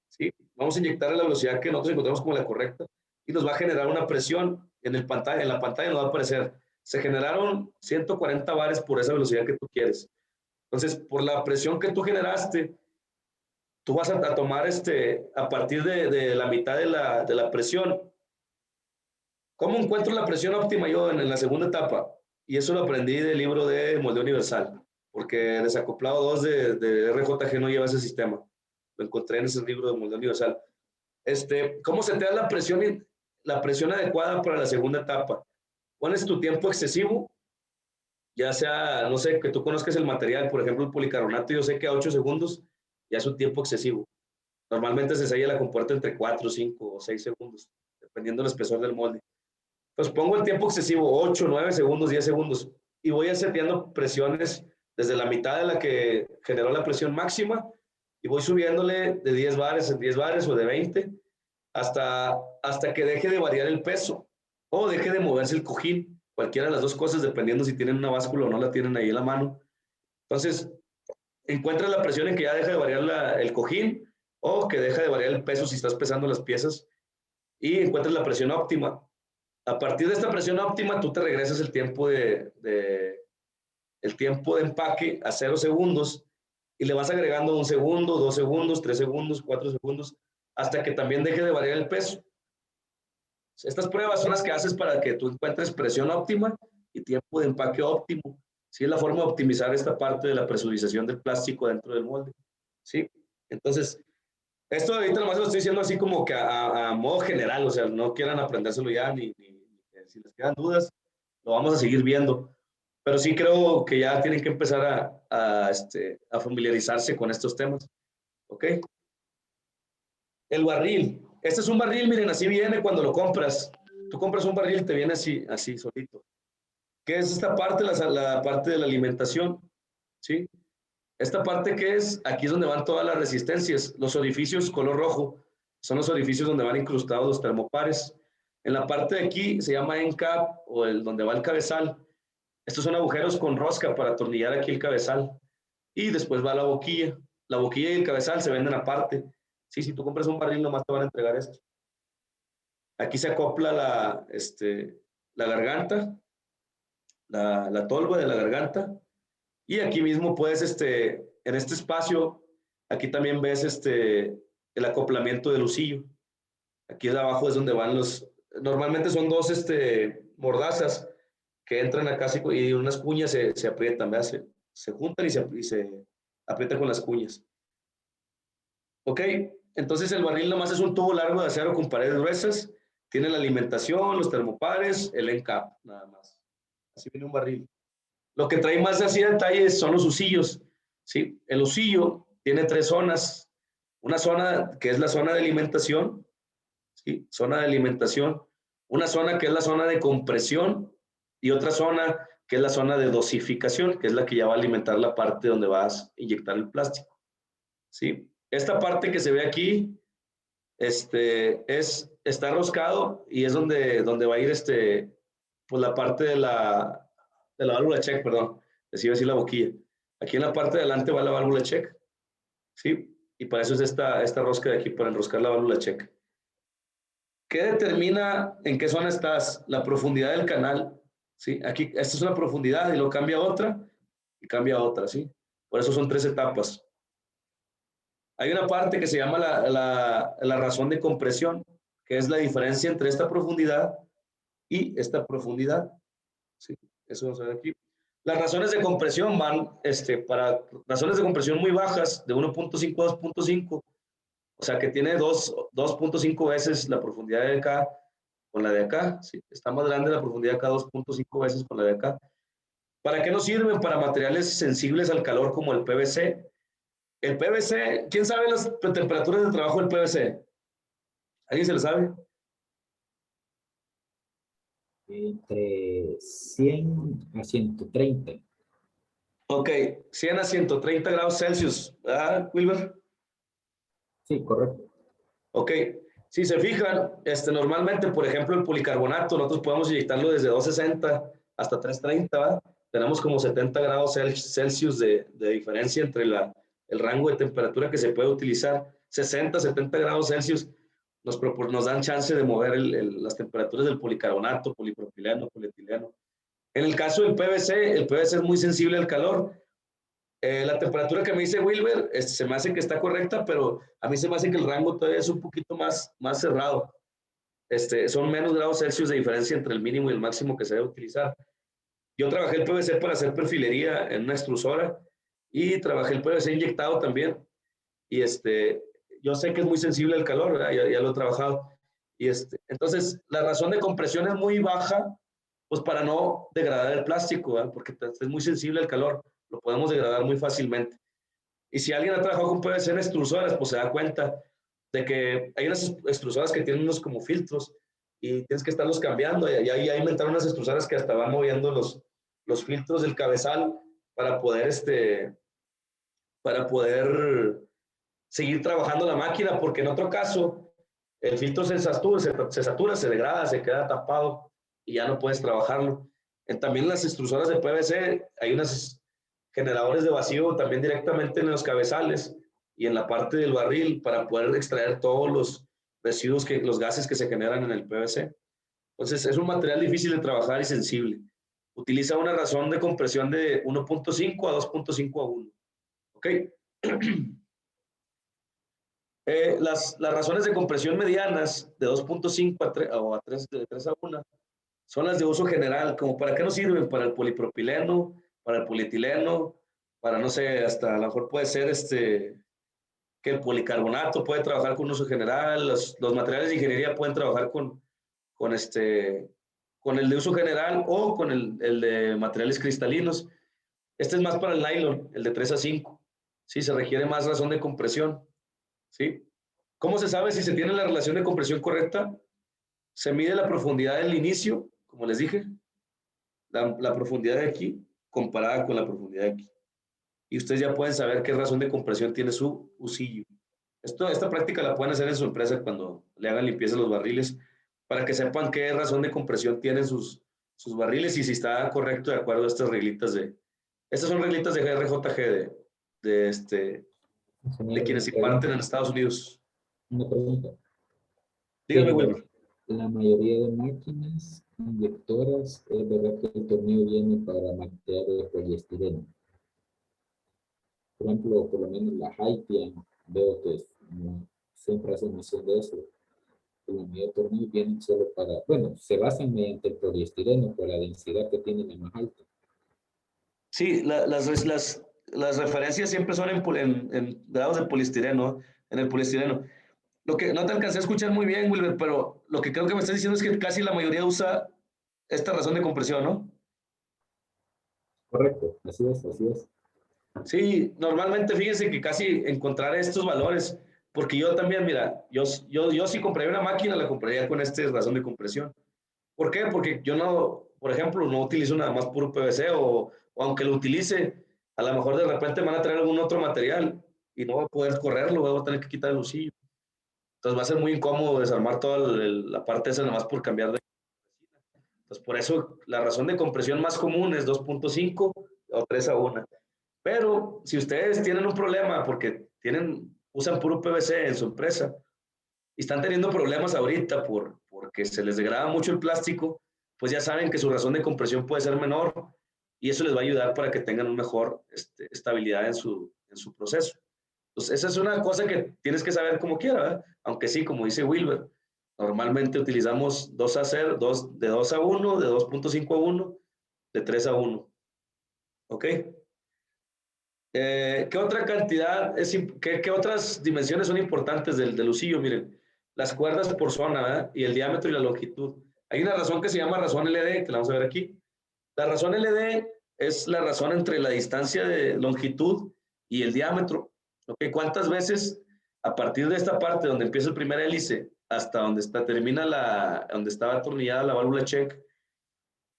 ¿Sí? Vamos a inyectar a la velocidad que nosotros encontramos como la correcta y nos va a generar una presión en la pantalla nos va a aparecer. Se generaron 140 bares por esa velocidad que tú quieres. Entonces, por la presión que tú generaste, tú vas a tomar a partir de la mitad de la presión. ¿Cómo encuentro la presión óptima yo en la segunda etapa? Y eso lo aprendí del libro de Moldeo Universal, porque Desacoplado 2 de RJG no lleva ese sistema. Lo encontré en ese libro de Moldeo Universal. ¿Cómo se te da la presión adecuada para la segunda etapa? Pones tu tiempo excesivo, ya sea, no sé, que tú conozcas el material, por ejemplo, el policarbonato, yo sé que a 8 segundos ya es un tiempo excesivo. Normalmente se sella la compuerta entre 4, 5 o 6 segundos, dependiendo del espesor del molde. Entonces pongo el tiempo excesivo, 8, 9 segundos, 10 segundos, y voy seteando presiones desde la mitad de la que generó la presión máxima, y voy subiéndole de 10 bares en 10 bares o de 20, hasta que deje de variar el peso, o deje de moverse el cojín, cualquiera de las dos cosas, dependiendo si tienen una báscula o no la tienen ahí en la mano. Entonces, encuentra la presión en que ya deja de variar el cojín, o que deja de variar el peso si estás pesando las piezas, y encuentras la presión óptima. A partir de esta presión óptima, tú te regresas el tiempo de empaque a 0 segundos y le vas agregando 1 segundo, 2 segundos, 3 segundos, 4 segundos, hasta que también deje de variar el peso. Estas pruebas son las que haces para que tú encuentres presión óptima y tiempo de empaque óptimo. Sí, es la forma de optimizar esta parte de la presurización del plástico dentro del molde. ¿Sí? Entonces, esto ahorita nomás lo estoy diciendo así como que a modo general, o sea, no quieran aprendérselo ya, ni si les quedan dudas, lo vamos a seguir viendo. Pero sí creo que ya tienen que empezar a familiarizarse con estos temas. ¿Ok? El barril. Este es un barril, miren, así viene cuando lo compras. Tú compras un barril, te viene así solito. ¿Qué es esta parte? La parte de la alimentación. ¿Sí? Esta parte que es, aquí es donde van todas las resistencias. Los orificios color rojo son los orificios donde van incrustados los termopares. En la parte de aquí se llama end cap o donde va el cabezal. Estos son agujeros con rosca para atornillar aquí el cabezal. Y después va la boquilla. La boquilla y el cabezal se venden aparte. Sí, si tú compras un barril, nomás te van a entregar esto. Aquí se acopla la garganta, la tolva de la garganta. Y aquí mismo puedes, en este espacio, aquí también ves el acoplamiento del husillo. Aquí de abajo es donde van normalmente son dos mordazas que entran acá y unas cuñas se aprietan, ¿verdad? Se juntan y se aprietan con las cuñas. Ok, entonces el barril nomás es un tubo largo de acero con paredes gruesas, tiene la alimentación, los termopares, el end cap, nada más. Así viene un barril. Lo que trae más así de detalles son los husillos. ¿Sí? El husillo tiene 3 zonas. Una zona que es la zona de alimentación, ¿sí? Zona de alimentación. Una zona que es la zona de compresión y otra zona que es la zona de dosificación, que es la que ya va a alimentar la parte donde vas a inyectar el plástico. ¿Sí? Esta parte que se ve aquí, está roscado y es donde va a ir pues la parte de la válvula check, perdón, les iba a decir la boquilla. Aquí en la parte de adelante va la válvula check, ¿sí? Y para eso es esta rosca de aquí, para enroscar la válvula check. ¿Qué determina en qué zona estás? La profundidad del canal, ¿sí? Aquí, esta es una profundidad y lo cambia a otra y cambia a otra, ¿sí? Por eso son 3 etapas. Hay una parte que se llama la razón de compresión, que es la diferencia entre esta profundidad y esta profundidad, ¿sí? Eso vamos a ver aquí. Las razones de compresión van, para razones de compresión muy bajas, de 1.5 a 2.5, o sea que tiene 2.5 veces la profundidad de acá con la de acá, ¿sí? Está más grande la profundidad de acá 2.5 veces con la de acá. ¿Para qué nos sirven? Para materiales sensibles al calor como el PVC. El PVC, ¿quién sabe las temperaturas de trabajo del PVC? ¿Alguien se lo sabe? Entre 100 a 130. Ok, 100 a 130 grados Celsius, ¿verdad, Wilber? Sí, correcto. Ok, si se fijan, normalmente, por ejemplo, el policarbonato, nosotros podemos inyectarlo desde 260 hasta 330, ¿verdad? Tenemos como 70 grados Celsius de diferencia entre el rango de temperatura que se puede utilizar. 60, 70 grados Celsius nos dan chance de mover las temperaturas del policarbonato, polipropileno, polietileno. En el caso del PVC, el PVC es muy sensible al calor. La temperatura que me dice Wilber, se me hace que está correcta, pero a mí se me hace que el rango todavía es un poquito más cerrado. Son menos grados Celsius de diferencia entre el mínimo y el máximo que se debe utilizar. Yo trabajé el PVC para hacer perfilería en una extrusora y trabajé el PVC inyectado también. Y yo sé que es muy sensible al calor, ¿verdad? Ya lo he trabajado. Y entonces, la razón de compresión es muy baja, pues para no degradar el plástico, ¿verdad? Porque es muy sensible al calor, lo podemos degradar muy fácilmente. Y si alguien ha trabajado con PVC en extrusoras, pues se da cuenta de que hay unas extrusoras que tienen unos como filtros y tienes que estarlos cambiando. Y ahí inventaron unas extrusoras que hasta van moviendo los filtros del cabezal para poder seguir trabajando la máquina, porque en otro caso el filtro se satura, se degrada, se queda tapado y ya no puedes trabajarlo. También en las extrusoras de PVC hay unos generadores de vacío también directamente en los cabezales y en la parte del barril para poder extraer todos los residuos, los gases que se generan en el PVC. Entonces es un material difícil de trabajar y sensible. Utiliza una razón de compresión de 1.5 a 2.5 a 1. ¿Ok? Las razones de compresión medianas de 2.5 a 3, o a 3, de 3 a 1 son las de uso general. ¿Como para qué nos sirven? Para el polipropileno, para el polietileno, para no sé, hasta a lo mejor puede ser que el policarbonato puede trabajar con uso general, los materiales de ingeniería pueden trabajar con el de uso general o con el de materiales cristalinos. Este es más para el nylon, el de 3 a 5. Sí, se requiere más razón de compresión. ¿Sí? ¿Cómo se sabe si se tiene la relación de compresión correcta? Se mide la profundidad del inicio, como les dije, la profundidad de aquí comparada con la profundidad de aquí. Y ustedes ya pueden saber qué razón de compresión tiene su usillo. Esta práctica la pueden hacer en su empresa cuando le hagan limpieza a los barriles, para que sepan qué razón de compresión tienen sus barriles y si está correcto de acuerdo a estas reglitas estas son reglitas de GRJG de quienes imparten en Estados Unidos. Una pregunta. Dígame, Wilber. La mayoría de máquinas inyectoras, es verdad que el tornillo viene para material de poliestireno. Por ejemplo, por lo menos la Haitian, veo que no, siempre hacen mención de eso. La mayoría de tornillos vienen solo para, bueno, se basan mediante el poliestireno por la densidad que tiene la más alta. Sí, las referencias siempre son en grados de poliestireno, en el poliestireno. Lo que no te alcancé a escuchar muy bien, Wilber, pero lo que creo que me estás diciendo es que casi la mayoría usa esta razón de compresión, ¿no? Correcto, así es, así es. Sí, normalmente fíjense que casi encontrar estos valores, porque yo también, mira, yo si compraría una máquina, la compraría con esta razón de compresión. ¿Por qué? Porque yo no, por ejemplo, no utilizo nada más puro PVC o aunque lo utilice, a lo mejor de repente me van a traer algún otro material y no va a poder correrlo, va a tener que quitar el lucillo. Entonces va a ser muy incómodo desarmar toda la parte esa nomás por cambiar de... Entonces por eso la razón de compresión más común es 2.5 o 3-1. Pero si ustedes tienen un problema porque usan puro PVC en su empresa y están teniendo problemas ahorita porque se les degrada mucho el plástico, pues ya saben que su razón de compresión puede ser menor y eso les va a ayudar para que tengan una mejor estabilidad en su proceso. Entonces, esa es una cosa que tienes que saber como quiera, ¿verdad? Aunque sí, como dice Wilber, normalmente utilizamos de 2-1, de 2.5-1, de 3-1. ¿Ok? ¿Qué otra cantidad, qué otras dimensiones son importantes del lucillo? Miren, las cuerdas por zona, ¿verdad? Y el diámetro y la longitud. Hay una razón que se llama razón LD, que la vamos a ver aquí. La razón LD es la razón entre la distancia de longitud y el diámetro. ¿Ok? ¿Cuántas veces a partir de esta parte donde empieza el primer hélice hasta donde donde estaba atornillada la válvula check,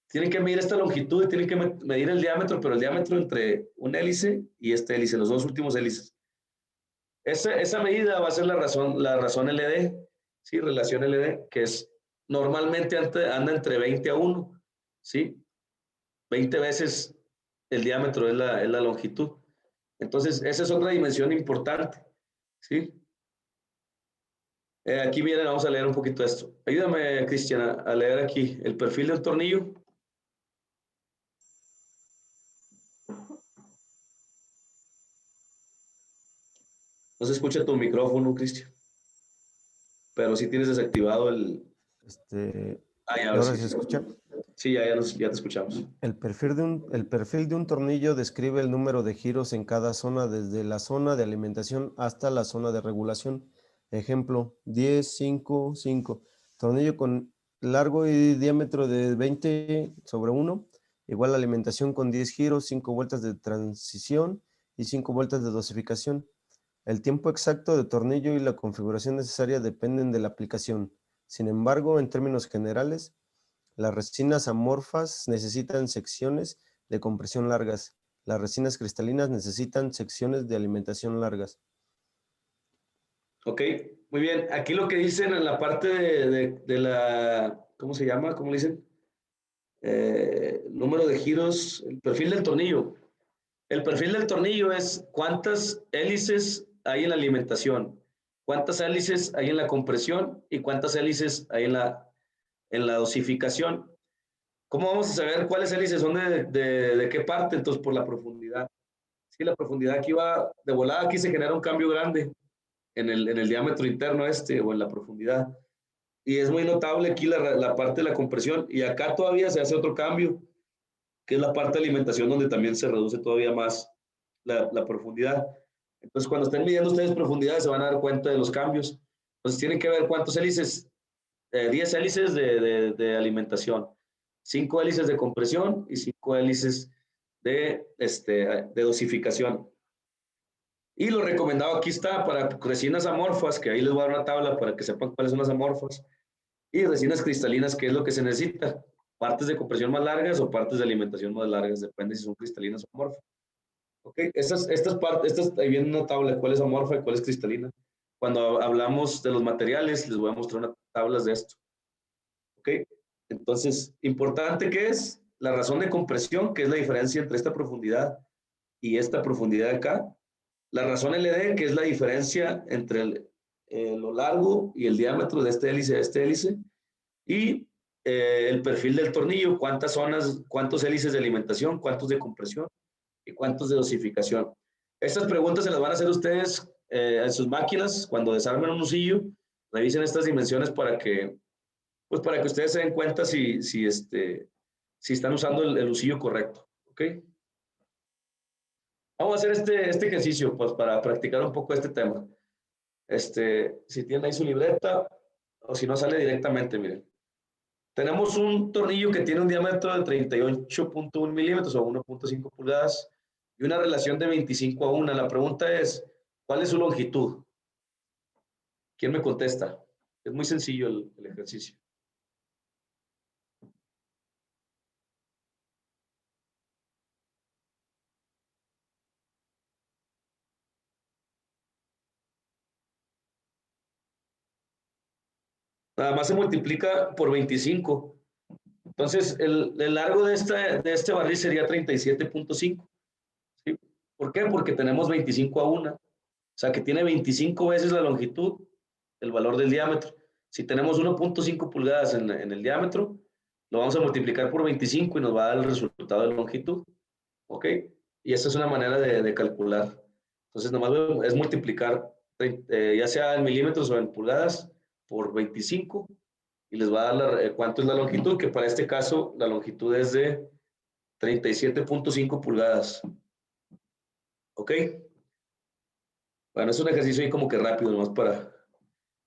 tienen que medir esta longitud y tienen que medir el diámetro, pero el diámetro entre un hélice y este hélice, los dos últimos hélices? Esa medida va a ser la razón LD, ¿sí? Relación LD, que es normalmente anda entre 20-1, ¿sí? 20 veces el diámetro es la longitud. Entonces, esa es otra dimensión importante, ¿sí? Aquí viene, vamos a leer un poquito esto. Ayúdame, Cristiana, a leer aquí el perfil del tornillo. No se escucha tu micrófono, Cristian, pero sí tienes desactivado el... ¿Y ahora ahora sí. se escucha? Sí, ya te escuchamos. El perfil de un tornillo describe el número de giros en cada zona, desde la zona de alimentación hasta la zona de regulación. Ejemplo, 10, 5, 5. Tornillo con largo y diámetro de 20/1, igual alimentación con 10 giros, 5 vueltas de transición y 5 vueltas de dosificación. El tiempo exacto de tornillo y la configuración necesaria dependen de la aplicación. Sin embargo, en términos generales, las resinas amorfas necesitan secciones de compresión largas. Las resinas cristalinas necesitan secciones de alimentación largas. Ok, muy bien. Aquí lo que dicen en la parte de la, ¿cómo se llama? ¿Cómo le dicen? Número de giros, el perfil del tornillo. El perfil del tornillo es cuántas hélices hay en la alimentación, cuántas hélices hay en la compresión y cuántas hélices hay en la dosificación. ¿Cómo vamos a saber cuáles hélices son de qué parte? Entonces, por la profundidad. Sí, la profundidad aquí va, de volada aquí se genera un cambio grande en el diámetro interno o en la profundidad. Y es muy notable aquí la parte de la compresión. Y acá todavía se hace otro cambio, que es la parte de alimentación donde también se reduce todavía más la profundidad. Entonces, cuando estén midiendo ustedes profundidades, se van a dar cuenta de los cambios. Entonces, tienen que ver cuántos hélices, 10 hélices de alimentación, 5 hélices de compresión y 5 hélices de dosificación. Y lo recomendado aquí está para resinas amorfas, que ahí les voy a dar una tabla para que sepan cuáles son las amorfas, y resinas cristalinas, que es lo que se necesita. Partes de compresión más largas o partes de alimentación más largas, depende si son cristalinas o amorfas. Ok, ahí viene una tabla de cuál es amorfa y cuál es cristalina. Cuando hablamos de los materiales, les voy a mostrar unas tablas de esto. Ok, entonces, importante que es la razón de compresión, que es la diferencia entre esta profundidad y esta profundidad de acá. La razón LD, que es la diferencia entre lo largo y el diámetro de este hélice a este hélice. Y el perfil del tornillo, cuántos hélices de alimentación, cuántos de compresión y cuántos de dosificación. Estas preguntas se las van a hacer ustedes en sus máquinas cuando desarmen un lucillo. Revisen estas dimensiones para que ustedes se den cuenta si están usando el lucillo correcto. ¿Ok? Vamos a hacer este ejercicio pues, para practicar un poco este tema. Si tienen ahí su libreta o si no sale directamente, miren. Tenemos un tornillo que tiene un diámetro de 38.1 milímetros o 1.5 pulgadas y una relación de 25-1. La pregunta es, ¿cuál es su longitud? ¿Quién me contesta? Es muy sencillo el ejercicio. nada más se multiplica por 25. Entonces, el largo de este barril sería 37.5. ¿Sí? ¿Por qué? Porque tenemos 25 a 1. O sea, que tiene 25 veces la longitud, el valor del diámetro. Si tenemos 1.5 pulgadas en el diámetro, lo vamos a multiplicar por 25 y nos va a dar el resultado de longitud. ¿Ok? Y esa es una manera de calcular. Entonces, nomás es multiplicar, ya sea en milímetros o en pulgadas, por 25 y les va a dar cuánto es la longitud, que para este caso la longitud es de 37.5 pulgadas. ¿Ok? Bueno, es un ejercicio ahí como que rápido, nomás para...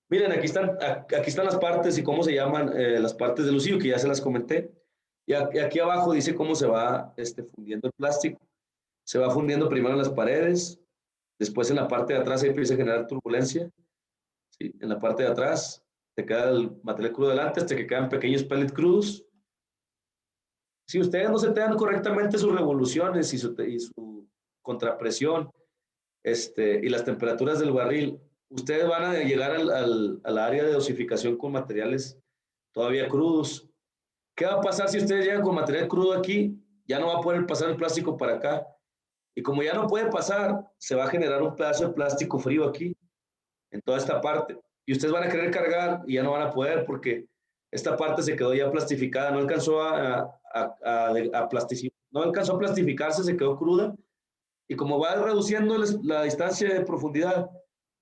Miren, aquí están las partes y cómo se llaman las partes del lucillo, que ya se las comenté. Y aquí abajo dice cómo se va fundiendo el plástico. Se va fundiendo primero en las paredes, después en la parte de atrás se empieza a generar turbulencia. ¿Sí? En la parte de atrás te queda el material crudo delante hasta que quedan pequeños pellets crudos. Si ustedes no setean correctamente sus revoluciones y su contrapresión y las temperaturas del barril, ustedes van a llegar al área de dosificación con materiales todavía crudos. ¿Qué va a pasar si ustedes llegan con material crudo aquí? Ya no va a poder pasar el plástico para acá. Y como ya no puede pasar, se va a generar un pedazo de plástico frío aquí, en toda esta parte. Y ustedes van a querer cargar y ya no van a poder porque esta parte se quedó ya plastificada, no alcanzó no alcanzó a plastificarse, se quedó cruda. Y como va reduciendo la distancia de profundidad,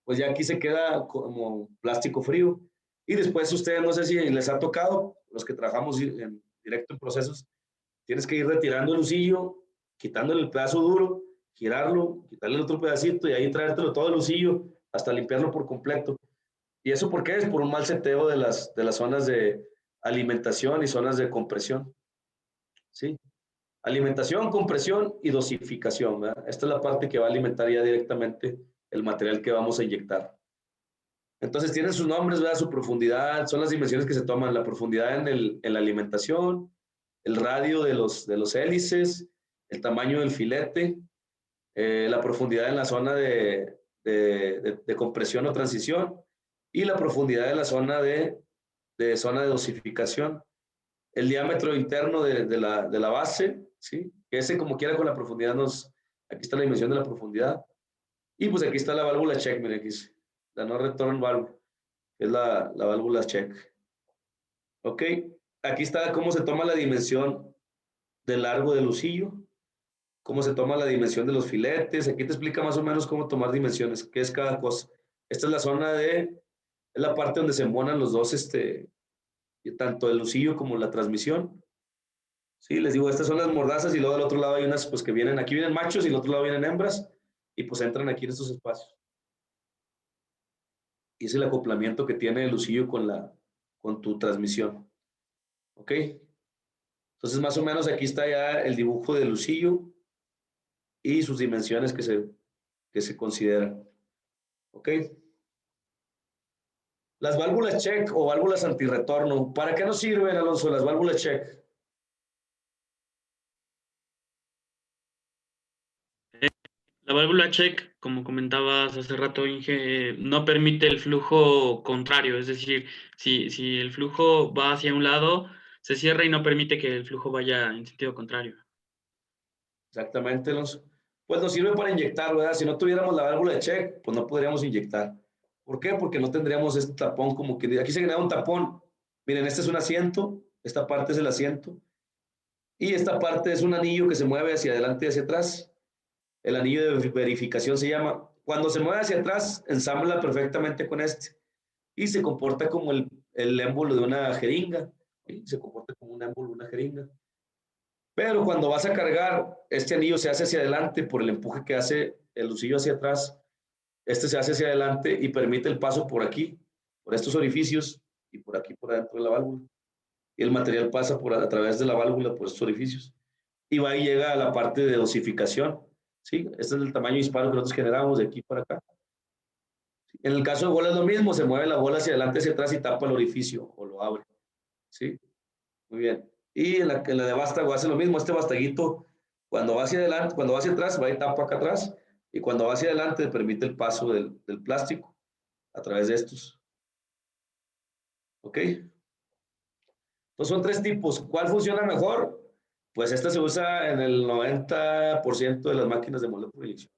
pues ya aquí se queda como plástico frío. Y después ustedes, no sé si les ha tocado, los que trabajamos directo en procesos, tienes que ir retirando el lucillo, quitándole el pedazo duro, girarlo, quitarle el otro pedacito y ahí traértelo todo el lucillo hasta limpiarlo por completo. ¿Y eso por qué? Es por un mal seteo de las zonas de alimentación y zonas de compresión. ¿Sí? Alimentación, compresión y dosificación, ¿verdad? Esta es la parte que va a alimentar ya directamente el material que vamos a inyectar. Entonces tienen sus nombres, ¿verdad? Su profundidad, son las dimensiones que se toman, la profundidad en la alimentación, el radio de los hélices, el tamaño del filete, la profundidad en la zona de compresión o transición y la profundidad en la zona de dosificación. El diámetro interno de la base, ¿sí? Ese como quiera con la profundidad aquí está la dimensión de la profundidad. Y pues aquí está la válvula check, miren, aquí es la no return valve, que es la válvula check. Ok, aquí está cómo se toma la dimensión del largo del lucillo, cómo se toma la dimensión de los filetes. Aquí te explica más o menos cómo tomar dimensiones, qué es cada cosa. Esta es la zona es la parte donde se embonan los dos, tanto el lucillo como la transmisión. Sí, les digo, estas son las mordazas y luego del otro lado hay unas pues que vienen, aquí vienen machos y del otro lado vienen hembras y pues entran aquí en estos espacios. Y es el acoplamiento que tiene el lucillo con tu transmisión. ¿Ok? Entonces más o menos aquí está ya el dibujo del lucillo y sus dimensiones que se consideran. ¿Ok? Las válvulas check o válvulas antirretorno, ¿para qué nos sirven, Alonso, las válvulas check? La válvula check, como comentabas hace rato, Inge, no permite el flujo contrario, es decir, si el flujo va hacia un lado, se cierra y no permite que el flujo vaya en sentido contrario. Exactamente, Alonso. Pues nos sirve para inyectar, ¿verdad? Si no tuviéramos la válvula de check, pues no podríamos inyectar. ¿Por qué? Porque no tendríamos este tapón como que... Aquí se genera un tapón. Miren, este es un asiento, esta parte es el asiento, y esta parte es un anillo que se mueve hacia adelante y hacia atrás. El anillo de verificación se llama. Cuando se mueve hacia atrás, ensambla perfectamente con este y se comporta como el émbolo de una jeringa. ¿Sí? Se comporta como un émbolo de una jeringa. Pero cuando vas a cargar, este anillo se hace hacia adelante por el empuje que hace el lucillo hacia atrás. Este se hace hacia adelante y permite el paso por aquí, por estos orificios y por aquí, por adentro de la válvula. Y el material pasa a través de la válvula por estos orificios. Y va y llega a la parte de dosificación. ¿Sí? Este es el tamaño disparo que nosotros generamos de aquí para acá. En el caso de bola es lo mismo, se mueve la bola hacia adelante, hacia atrás y tapa el orificio o lo abre. ¿Sí? Muy bien. Y en la de vástago hace lo mismo. Este vástaguito, cuando va hacia adelante, cuando va hacia atrás, va y tapa acá atrás. Y cuando va hacia adelante, permite el paso del plástico a través de estos. ¿Ok? Entonces son 3 tipos. ¿Cuál funciona mejor? Pues esta se usa en el 90% de las máquinas de molde por inyección.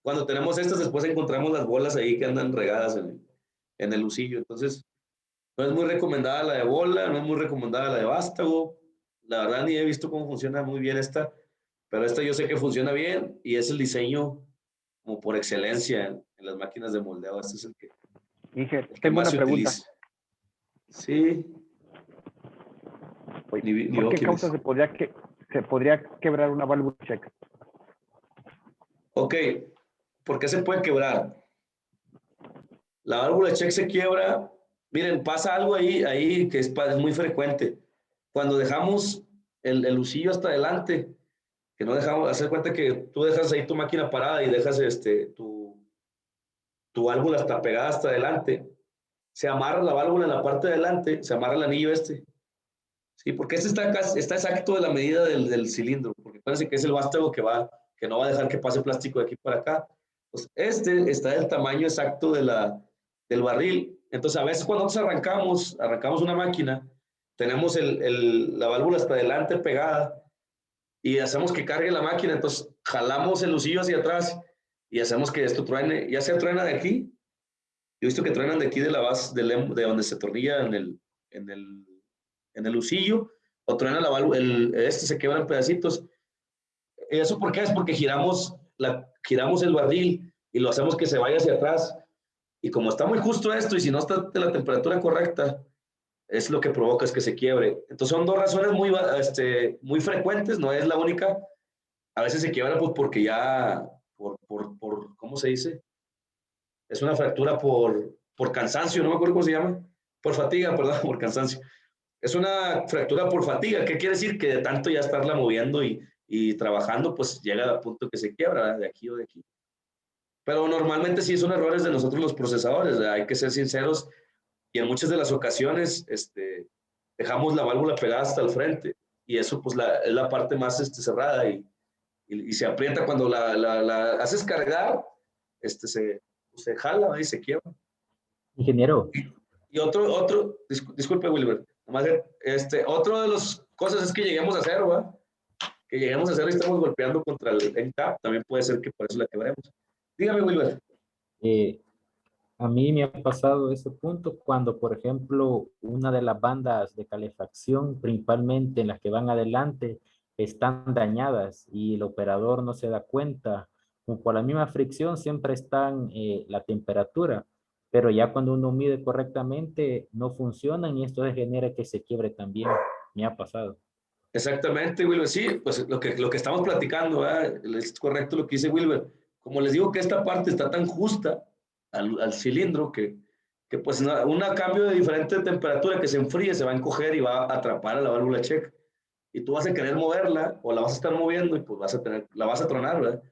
Cuando tenemos estas, después encontramos las bolas ahí que andan regadas en el lucillo. Entonces, no es muy recomendada la de bola, no es muy recomendada la de vástago. La verdad, ni he visto cómo funciona muy bien esta, pero esta yo sé que funciona bien y es el diseño como por excelencia en las máquinas de moldeado. Este es Inge, el que tengo más una se pregunta. utiliza. Sí, Oye, ni ¿por veo qué quién causa es. se podría quebrar una válvula check? Ok, ¿por qué se puede quebrar? La válvula check se quiebra. Miren, pasa algo ahí que es muy frecuente. Cuando dejamos el lucillo hasta adelante, que no dejamos, hacer cuenta que tú dejas ahí tu máquina parada y dejas tu válvula hasta pegada hasta adelante, se amarra la válvula en la parte de adelante, se amarra el anillo ¿sí? Porque está exacto de la medida del cilindro, porque parece que es el vástago que no va a dejar que pase plástico de aquí para acá. Pues está del tamaño exacto del barril. Entonces, a veces cuando nosotros arrancamos una máquina, tenemos la válvula hasta adelante pegada y hacemos que cargue la máquina, entonces jalamos el lucillo hacia atrás y hacemos que esto truene, ya se truena de aquí. Yo he visto que truenan de aquí de la base, de donde se tornilla en el, en el lucillo, o truena la válvula, se quebra en pedacitos. ¿Eso por qué? Es porque giramos el barril y lo hacemos que se vaya hacia atrás. Y como está muy justo esto, y si no está de la temperatura correcta, es lo que provoca es que se quiebre. Entonces son 2 razones muy frecuentes, no es la única. A veces se quiebra pues, porque ya, ¿cómo se dice? Es una fractura por cansancio, no me acuerdo cómo se llama. Por fatiga, perdón, por cansancio. Es una fractura por fatiga. ¿Qué quiere decir? Que de tanto ya estarla moviendo y trabajando, pues llega al punto que se quiebra, ¿verdad? De aquí o de aquí. Pero normalmente sí son errores de nosotros los procesadores, ¿verdad? Hay que ser sinceros y en muchas de las ocasiones dejamos la válvula pegada hasta el frente y eso pues es la parte más cerrada y se aprieta cuando la haces cargar, se jala, ¿verdad? Y se quiebra. Ingeniero, Y disculpe Wilber, nomás, otro de las cosas es que lleguemos a cero, ¿verdad? Que lleguemos a cero y estamos golpeando contra el NCAP, también puede ser que por eso la quebremos. Dígame Wilber. eh, a mí me ha pasado ese punto cuando, por ejemplo, una de las bandas de calefacción, principalmente en las que van adelante, están dañadas y el operador no se da cuenta. Como por la misma fricción siempre están la temperatura, pero ya cuando uno mide correctamente no funcionan y esto genera que se quiebre también. Me ha pasado. Exactamente, Wilber. Sí, pues lo que estamos platicando, ¿verdad? Es correcto lo que dice Wilber. Como les digo que esta parte está tan justa al cilindro que pues un cambio de diferente temperatura que se enfríe se va a encoger y va a atrapar a la válvula check. Y tú vas a querer moverla o la vas a estar moviendo y pues la vas a tronar, ¿verdad?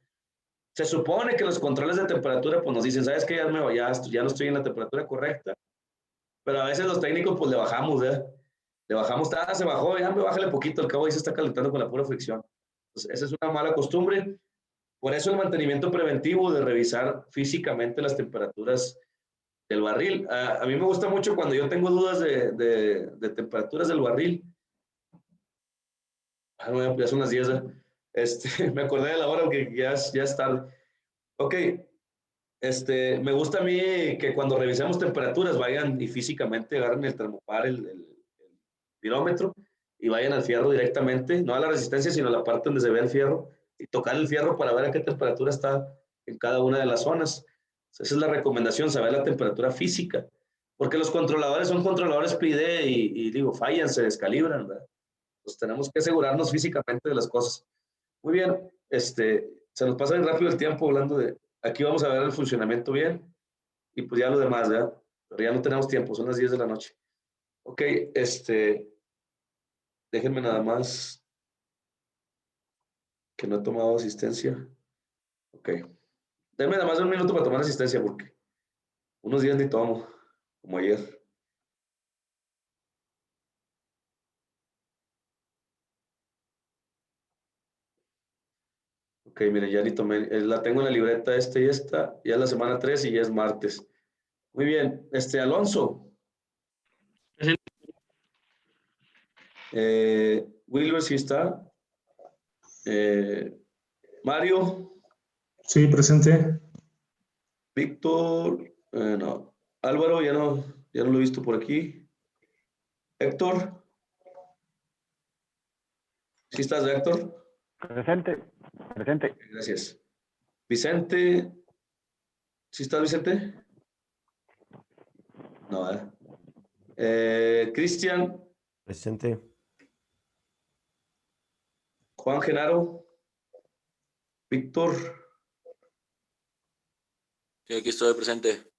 Se supone que los controles de temperatura pues nos dicen, ¿sabes qué? Ya no estoy en la temperatura correcta. Pero a veces los técnicos pues le bajamos, ¿verdad? Le bajamos, se bajó, ya me bájale poquito, al cabo ahí se está calentando con la pura fricción. Entonces, esa es una mala costumbre. Por eso el mantenimiento preventivo de revisar físicamente las temperaturas del barril. A mí me gusta mucho cuando yo tengo dudas de temperaturas del barril. No, ya son las 10. Me acordé de la hora porque ya es tarde. Ok, me gusta a mí que cuando revisemos temperaturas vayan y físicamente agarren el termopar, el pirómetro y vayan al fierro directamente, no a la resistencia, sino a la parte donde se ve el fierro y tocar el fierro para ver a qué temperatura está en cada una de las zonas. Esa es la recomendación, saber la temperatura física, porque los controladores son controladores PID y digo, fallan, se descalibran, ¿verdad? Pues tenemos que asegurarnos físicamente de las cosas. Muy bien, se nos pasa bien rápido el tiempo hablando aquí vamos a ver el funcionamiento bien y pues ya lo demás, ¿verdad? Pero ya no tenemos tiempo, son las 10 de la noche. Ok, déjenme nada más que no he tomado asistencia. Ok. Denme nada más 1 minuto para tomar asistencia porque unos días ni tomo, como ayer. Ok, miren, ya ni tomé. La tengo en la libreta y esta. Ya es la semana 3 y ya es martes. Muy bien. Alonso. Wilber sí está. Mario, Sí, presente. Víctor, no. Álvaro, ya no lo he visto por aquí. Héctor. ¿Sí estás, Héctor? Presente. Gracias. Vicente, ¿sí estás, Vicente? No, Cristian, Presente. Juan Genaro, Víctor, Sí, aquí estoy presente.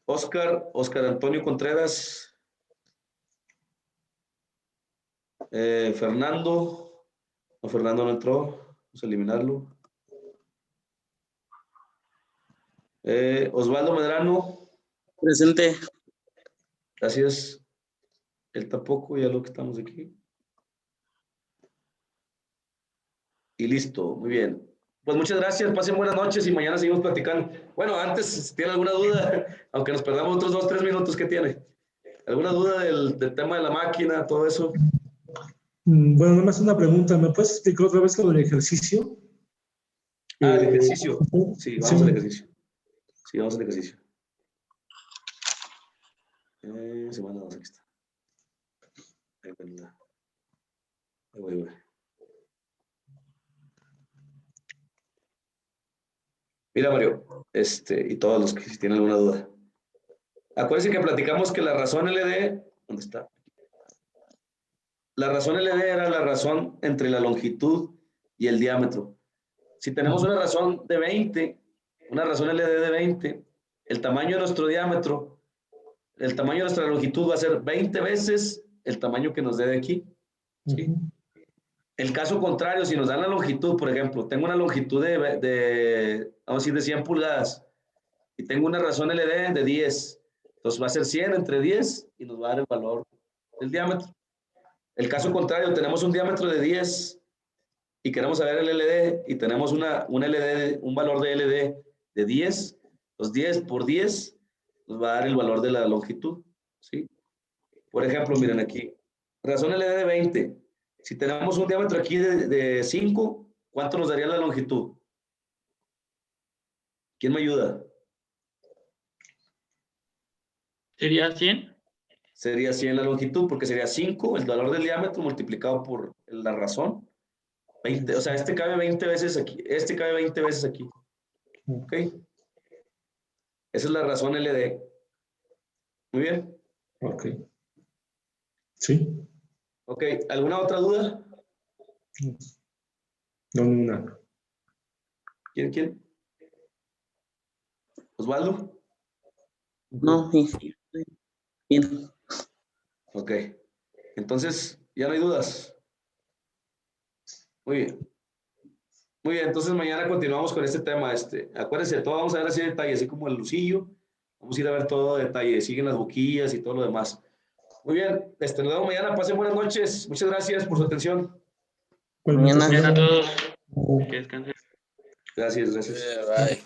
Oscar Antonio Contreras, Fernando, no, Fernando no entró, vamos a eliminarlo. Osvaldo Medrano, Presente. gracias. Él tampoco, ya lo que estamos aquí. Y listo, muy bien. Pues muchas gracias, pasen buenas noches y mañana seguimos platicando. Bueno, antes, si tiene alguna duda, aunque nos perdamos otros 2-3 minutos, ¿qué tiene? ¿Alguna duda del tema de la máquina, todo eso? Bueno, nada más una pregunta. ¿Me puedes explicar otra vez sobre el ejercicio? El ejercicio. Sí, vamos al ejercicio. Sí, vamos al ejercicio. Semana 2, aquí está. Ahí voy. Mira, Mario, y todos los que si tienen alguna duda. Acuérdense que platicamos que la razón LD, ¿dónde está? La razón LD era la razón entre la longitud y el diámetro. Si tenemos una razón de 20, una razón LD de 20, el tamaño de nuestro diámetro, el tamaño de nuestra longitud va a ser 20 veces el tamaño que nos dé de aquí. ¿Sí? El caso contrario, si nos dan la longitud, por ejemplo, tengo una longitud vamos a decir, de 100 pulgadas y tengo una razón LD de 10. Entonces va a ser 100 entre 10 y nos va a dar el valor del diámetro. El caso contrario, tenemos un diámetro de 10 y queremos saber el LD y tenemos un valor de LD de 10. Los 10 por 10 nos va a dar el valor de la longitud. ¿Sí? Por ejemplo, miren aquí, razón LD de 20. Si tenemos un diámetro aquí de 5, ¿cuánto nos daría la longitud? ¿Quién me ayuda? ¿Sería 100? Sería 100 la longitud, porque sería 5, el valor del diámetro multiplicado por la razón. 20, o sea, este cabe 20 veces aquí, este cabe 20 veces aquí. ¿Ok? Esa es la razón LD. Muy bien. Ok. Sí. Ok, ¿alguna otra duda? No, ninguna. ¿Quién? ¿Osvaldo? No, sí. Bien. Ok. Entonces, ya no hay dudas. Muy bien. Muy bien, entonces mañana continuamos con este tema. Acuérdense de todo, vamos a ver así detalles, así como el lucillo. Vamos a ir a ver todo detalle, siguen las boquillas y todo lo demás. Muy bien, nos vemos mañana, pasen buenas noches. Muchas gracias por su atención. Mañana. Bien a todos. Que descansen. Gracias. Bye.